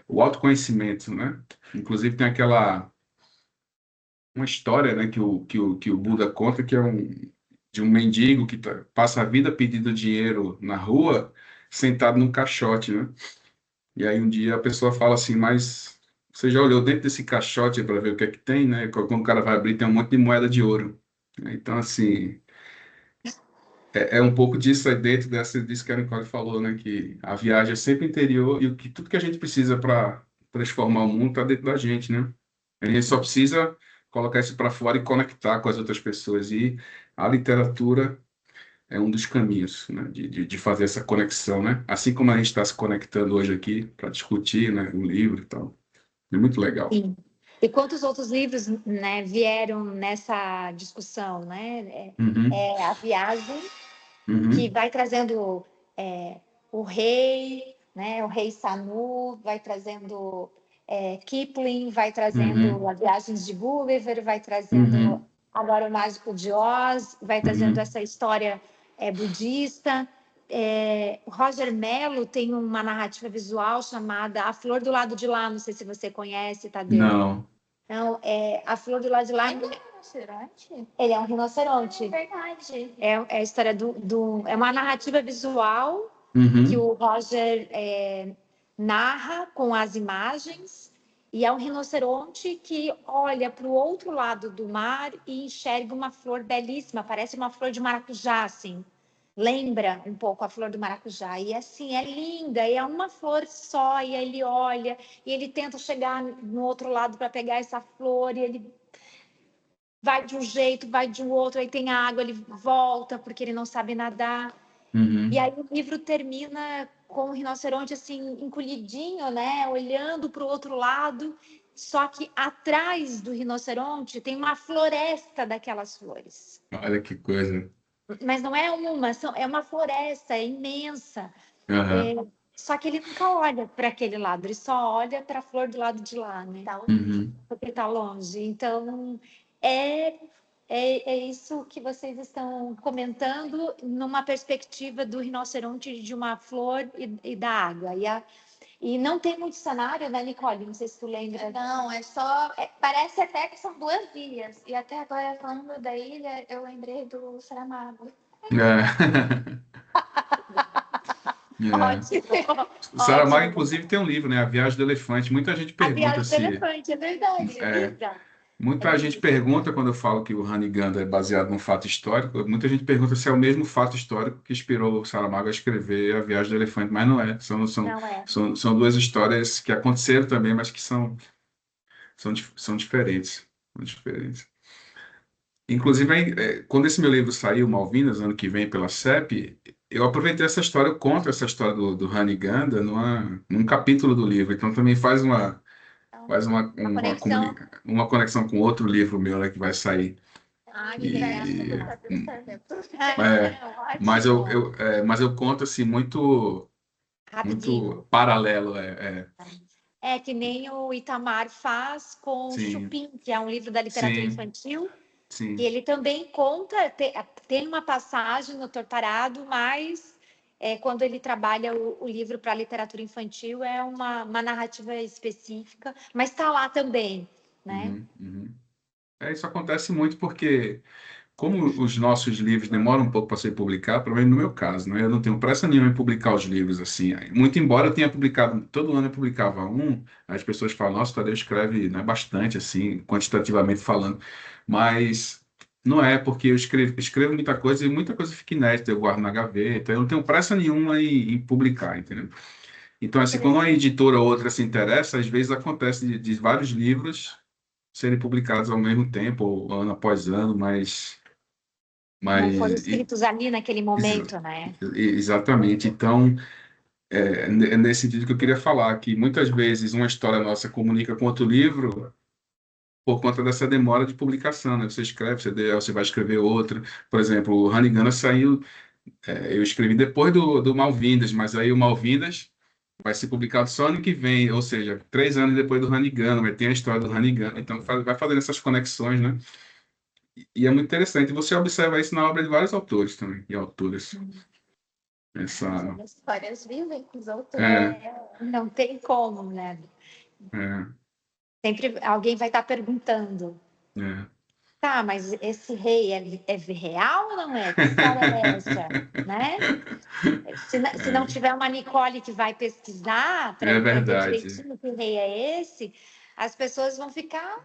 O autoconhecimento, né? Inclusive tem uma história, né, que o Buda conta, que é de um mendigo que passa a vida pedindo dinheiro na rua, sentado num caixote, né? E aí um dia a pessoa fala assim, mas você já olhou dentro desse caixote para ver o que é que tem, né? Quando o cara vai abrir, tem um monte de moeda de ouro. Então, assim, é um pouco disso aí dentro disso que a Nicole falou, né? Que a viagem é sempre interior e tudo que a gente precisa para transformar o mundo está dentro da gente, né? A gente só precisa colocar isso para fora e conectar com as outras pessoas. E a literatura é um dos caminhos, né, de fazer essa conexão, né? Assim como a gente está se conectando hoje aqui para discutir, né, o livro e tal. É muito legal. Sim. E quantos outros livros, né, vieram nessa discussão, né? Uhum, É a viagem que uhum, vai trazendo o rei, né? O rei Sanu, vai trazendo Kipling, vai trazendo uhum, as viagens de Gulliver, vai trazendo uhum, agora o Mágico de Oz, vai trazendo uhum. essa história budista. O Roger Mello tem uma narrativa visual chamada A Flor do Lado de Lá, não sei se você conhece, Tadeu. Não. Então, A Flor do Lado de Lá. É um rinoceronte? Ele é um rinoceronte. Verdade. É a história é uma narrativa visual que Uhum, o Roger narra com as imagens, e é um rinoceronte que olha para o outro lado do mar e enxerga uma flor belíssima, parece uma flor de maracujá, assim. Lembra um pouco a flor do maracujá. E assim, é linda, e é uma flor só, e ele olha, e ele tenta chegar no outro lado para pegar essa flor, e ele vai de um jeito, vai de um outro, aí tem água, ele volta porque ele não sabe nadar. E uhum. aí o livro termina com o rinoceronte assim, encolhidinho, né? Olhando para o outro lado. Só que atrás do rinoceronte tem uma floresta daquelas flores. Olha que coisa. Mas não é é uma floresta, é imensa. Aham, Só que ele nunca olha para aquele lado, ele só olha para a flor do lado de lá, né? Tá. uhum. Porque está longe. Então, é, é isso que vocês estão comentando numa perspectiva do rinoceronte, de uma flor e da água. E não tem muito cenário, né, Nicole? Não sei se tu lembra. Não, é só. Parece até que são duas ilhas. E até agora, falando da ilha, eu lembrei do Saramago. É. É. Ótimo, O Saramago, ótimo. inclusive, tem um livro, né? A Viagem do Elefante. Muita gente A pergunta viagem do se. elefante, é verdade. É, Exato. muita gente pergunta, quando eu falo que o Raniganda é baseado num fato histórico, muita gente pergunta se é o mesmo fato histórico que inspirou o Saramago a escrever A Viagem do Elefante, mas não é. Não é. São duas histórias que aconteceram também, mas que são diferentes. São diferentes. Inclusive, aí, quando esse meu livro saiu, Malvinas, ano que vem, pela CEP, eu aproveitei essa história, eu conto essa história do Raniganda num capítulo do livro. Então, também faz Uma conexão. uma conexão com outro livro meu, né, que vai sair. Ah, que E, graça. Tá dando certo. é, Ótimo. mas eu conto assim muito Rapidinho. paralelo. É que nem o Itamar faz com Sim, Chupin, que é um livro da literatura sim, infantil, e sim. ele também conta, tem uma passagem no Tortarado, mas quando ele trabalha o livro para literatura infantil, é uma narrativa específica, mas está lá também, né? Uhum, uhum. Isso acontece muito porque como os nossos livros demoram um pouco para ser publicados, pelo menos no meu caso, né? Eu não tenho pressa nenhuma em publicar os livros assim. Muito embora eu tenha publicado, todo ano eu publicava um, as pessoas falam, nossa, o Tadeu escreve, né, bastante, assim, quantitativamente falando. Mas não é, porque eu escrevo muita coisa e muita coisa fica inédita, eu guardo na gaveta, eu não tenho pressa nenhuma em publicar, entendeu? Então, assim, quando uma editora ou outra se interessa, às vezes acontece de vários livros serem publicados ao mesmo tempo, ou ano após ano, Não foram mas escritos ali naquele Ex- momento, né? Exatamente. Então, É nesse sentido que eu queria falar, que muitas vezes uma história nossa comunica com outro livro por conta dessa demora de publicação, né? Você escreve, você vai escrever outra. Por exemplo, o Hanigana saiu, eu escrevi depois do Malvindas, mas aí o Malvindas vai ser publicado só ano que vem, ou seja, 3 anos depois do Hanigana, vai ter a história do Hanigana. Então, vai fazendo essas conexões, né? E é muito interessante. Você observa isso na obra de vários autores também, e autoras. Essa, As histórias vivem com os outros. é, Não tem como, né? é, Sempre alguém vai estar perguntando. é. Tá, mas esse rei é real ou não é? Que história é essa? Né? Se não tiver uma Nicole que vai pesquisar para É ver verdade. direitinho que rei é esse, as pessoas vão ficar.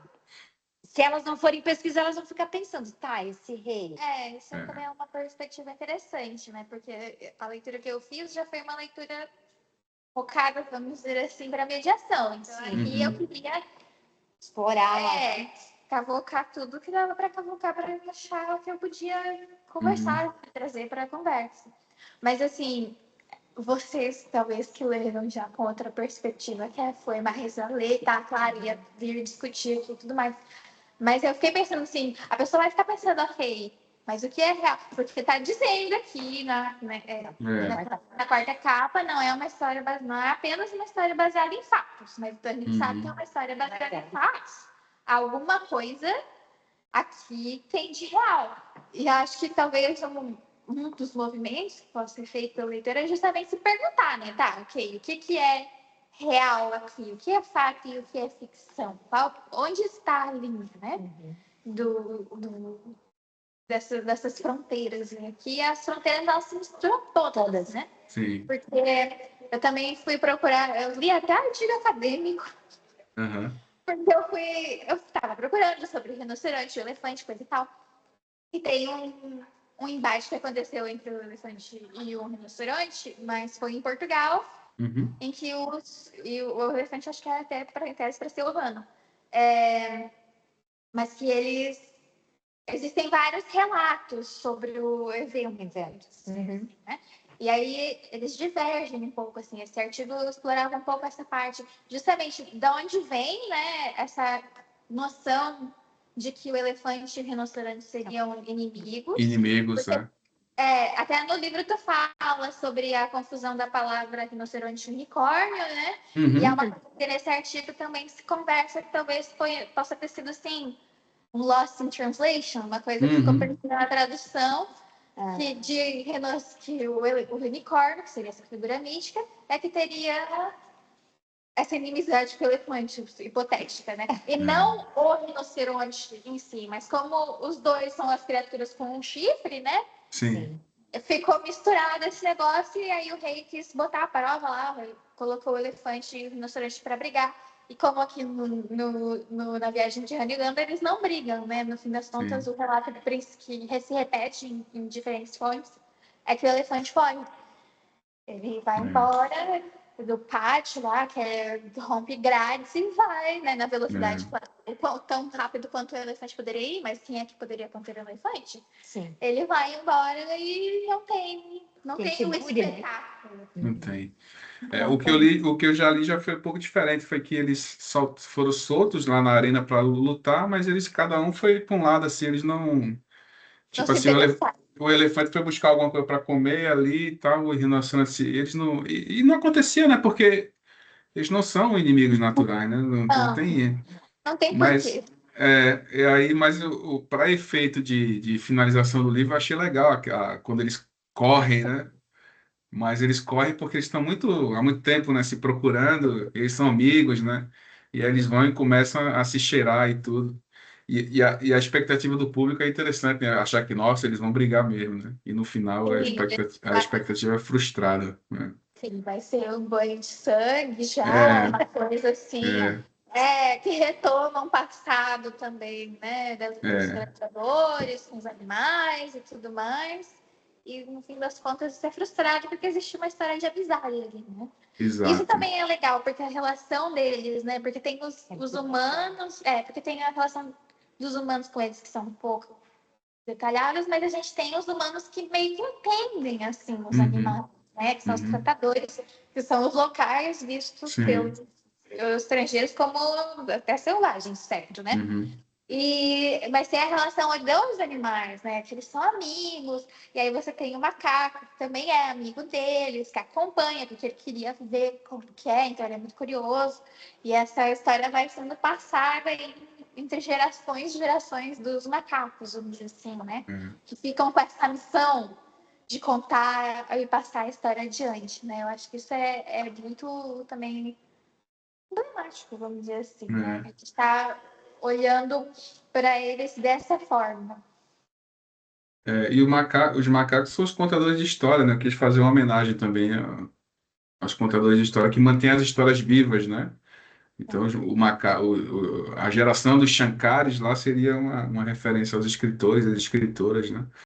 Se elas não forem pesquisar, elas vão ficar pensando, tá, esse rei. Isso É. também é uma perspectiva interessante, né? Porque a leitura que eu fiz já foi uma leitura focada, vamos dizer assim, para mediação. Então, aqui eu queria Explorar. cavocar tudo que dava para cavocar para achar o que eu podia conversar, trazer para a conversa. Mas, assim, vocês, talvez, que leram já com outra perspectiva, que foi mais a ler, tá? Claro, ia vir discutir aqui e tudo mais. Mas eu fiquei pensando assim, a pessoa vai ficar pensando, ok, mas o que é real? Porque tá dizendo aqui na quarta capa, não é uma história não é apenas uma história baseada em fatos, mas a gente sabe que é uma história baseada em fatos. Alguma coisa aqui tem de real. E acho que talvez um dos movimentos que pode ser feito pelo leitor é justamente se perguntar, né? Tá, ok, o que é real aqui? O que é fato e o que é ficção? Onde está a linha, né? Dessas fronteiras, né? Aqui as fronteiras elas se misturam todas, né? Sim. Porque eu também fui procurar, eu li até artigo acadêmico, Uhum. porque eu estava procurando sobre rinoceronte, elefante, coisa e tal. E tem um embate que aconteceu entre o elefante e o rinoceronte, mas foi em Portugal, em que o elefante, acho que era até para ser humano, mas que existem vários relatos sobre o evento. Né? E aí eles divergem um pouco, assim, esse artigo explorava um pouco essa parte, justamente de onde vem, né, essa noção de que o elefante e o rinoceronte seriam inimigos. Inimigos, porque, até no livro tu fala sobre a confusão da palavra rinoceronte e unicórnio, né? E é uma coisa que nesse artigo também se conversa que talvez possa ter sido, assim, um lost in translation, uma coisa que ficou perdida na tradução, que o unicórnio, que seria essa figura mística, que teria essa inimizade com o elefante, hipotética, né? E não o rinoceronte em si, mas como os dois são as criaturas com um chifre, né? Sim. Ficou misturado esse negócio e aí o rei quis botar a prova lá, colocou o elefante e o rinoceronte para brigar. E como aqui na viagem de Haniganda eles não brigam, né? No fim das contas, o relato do príncipe que se repete em diferentes fontes é que o elefante foge. Ele vai embora do pátio lá, que rompe grades e vai, né? Na velocidade tão rápido quanto o elefante poderia ir, mas quem é que poderia conter o elefante? Sim. Ele vai embora e não tem o espetáculo. Não tem. O que eu já li já foi um pouco diferente, foi que eles só foram soltos lá na arena para lutar, mas eles cada um foi para um lado assim, eles não, tipo assim, o elefante foi buscar alguma coisa para comer ali e tal, o rinoceronte, eles não, e não acontecia, né? Porque eles não são inimigos naturais, né? Não tem. Não tem Mas porquê. mas para efeito de finalização do livro, eu achei legal quando eles correm, né? Mas eles correm porque eles estão há muito tempo, né, se procurando, eles são amigos, né? E aí eles vão e começam a se cheirar e tudo. E a expectativa do público é interessante, né? Achar que, nossa, eles vão brigar mesmo, né? E no final a expectativa é frustrada, né? Sim, vai ser um banho de sangue já, uma coisa assim. Que retoma um passado também, né? Dos predadores, com os animais e tudo mais. E no fim das contas isso é frustrado porque existe uma história de amizade ali, né? Exato. Isso também é legal, porque a relação deles, né? Porque tem os humanos, porque tem a relação dos humanos com eles que são um pouco detalhados, mas a gente tem os humanos que meio que entendem, assim, os animais. né? Que são os Uhum. tratadores, que são os locais vistos Sim. pelos estrangeiros como até selvagens, certo, né? Uhum. Mas tem a relação dos animais, né? Que eles são amigos, e aí você tem o macaco, que também é amigo deles, que acompanha, porque ele queria ver como que é, então ele é muito curioso. E essa história vai sendo passada entre gerações e gerações dos macacos, vamos dizer assim, né? É. Que ficam com essa missão de contar e passar a história adiante, né? Eu acho que isso é muito também emblemático, vamos dizer assim, né? A gente está olhando para eles dessa forma. E os macacos são os contadores de história, né? Que eles fazem uma homenagem também aos contadores de história que mantêm as histórias vivas, né? Então, a geração dos Shankaris lá seria uma referência aos escritores e às escritoras, né?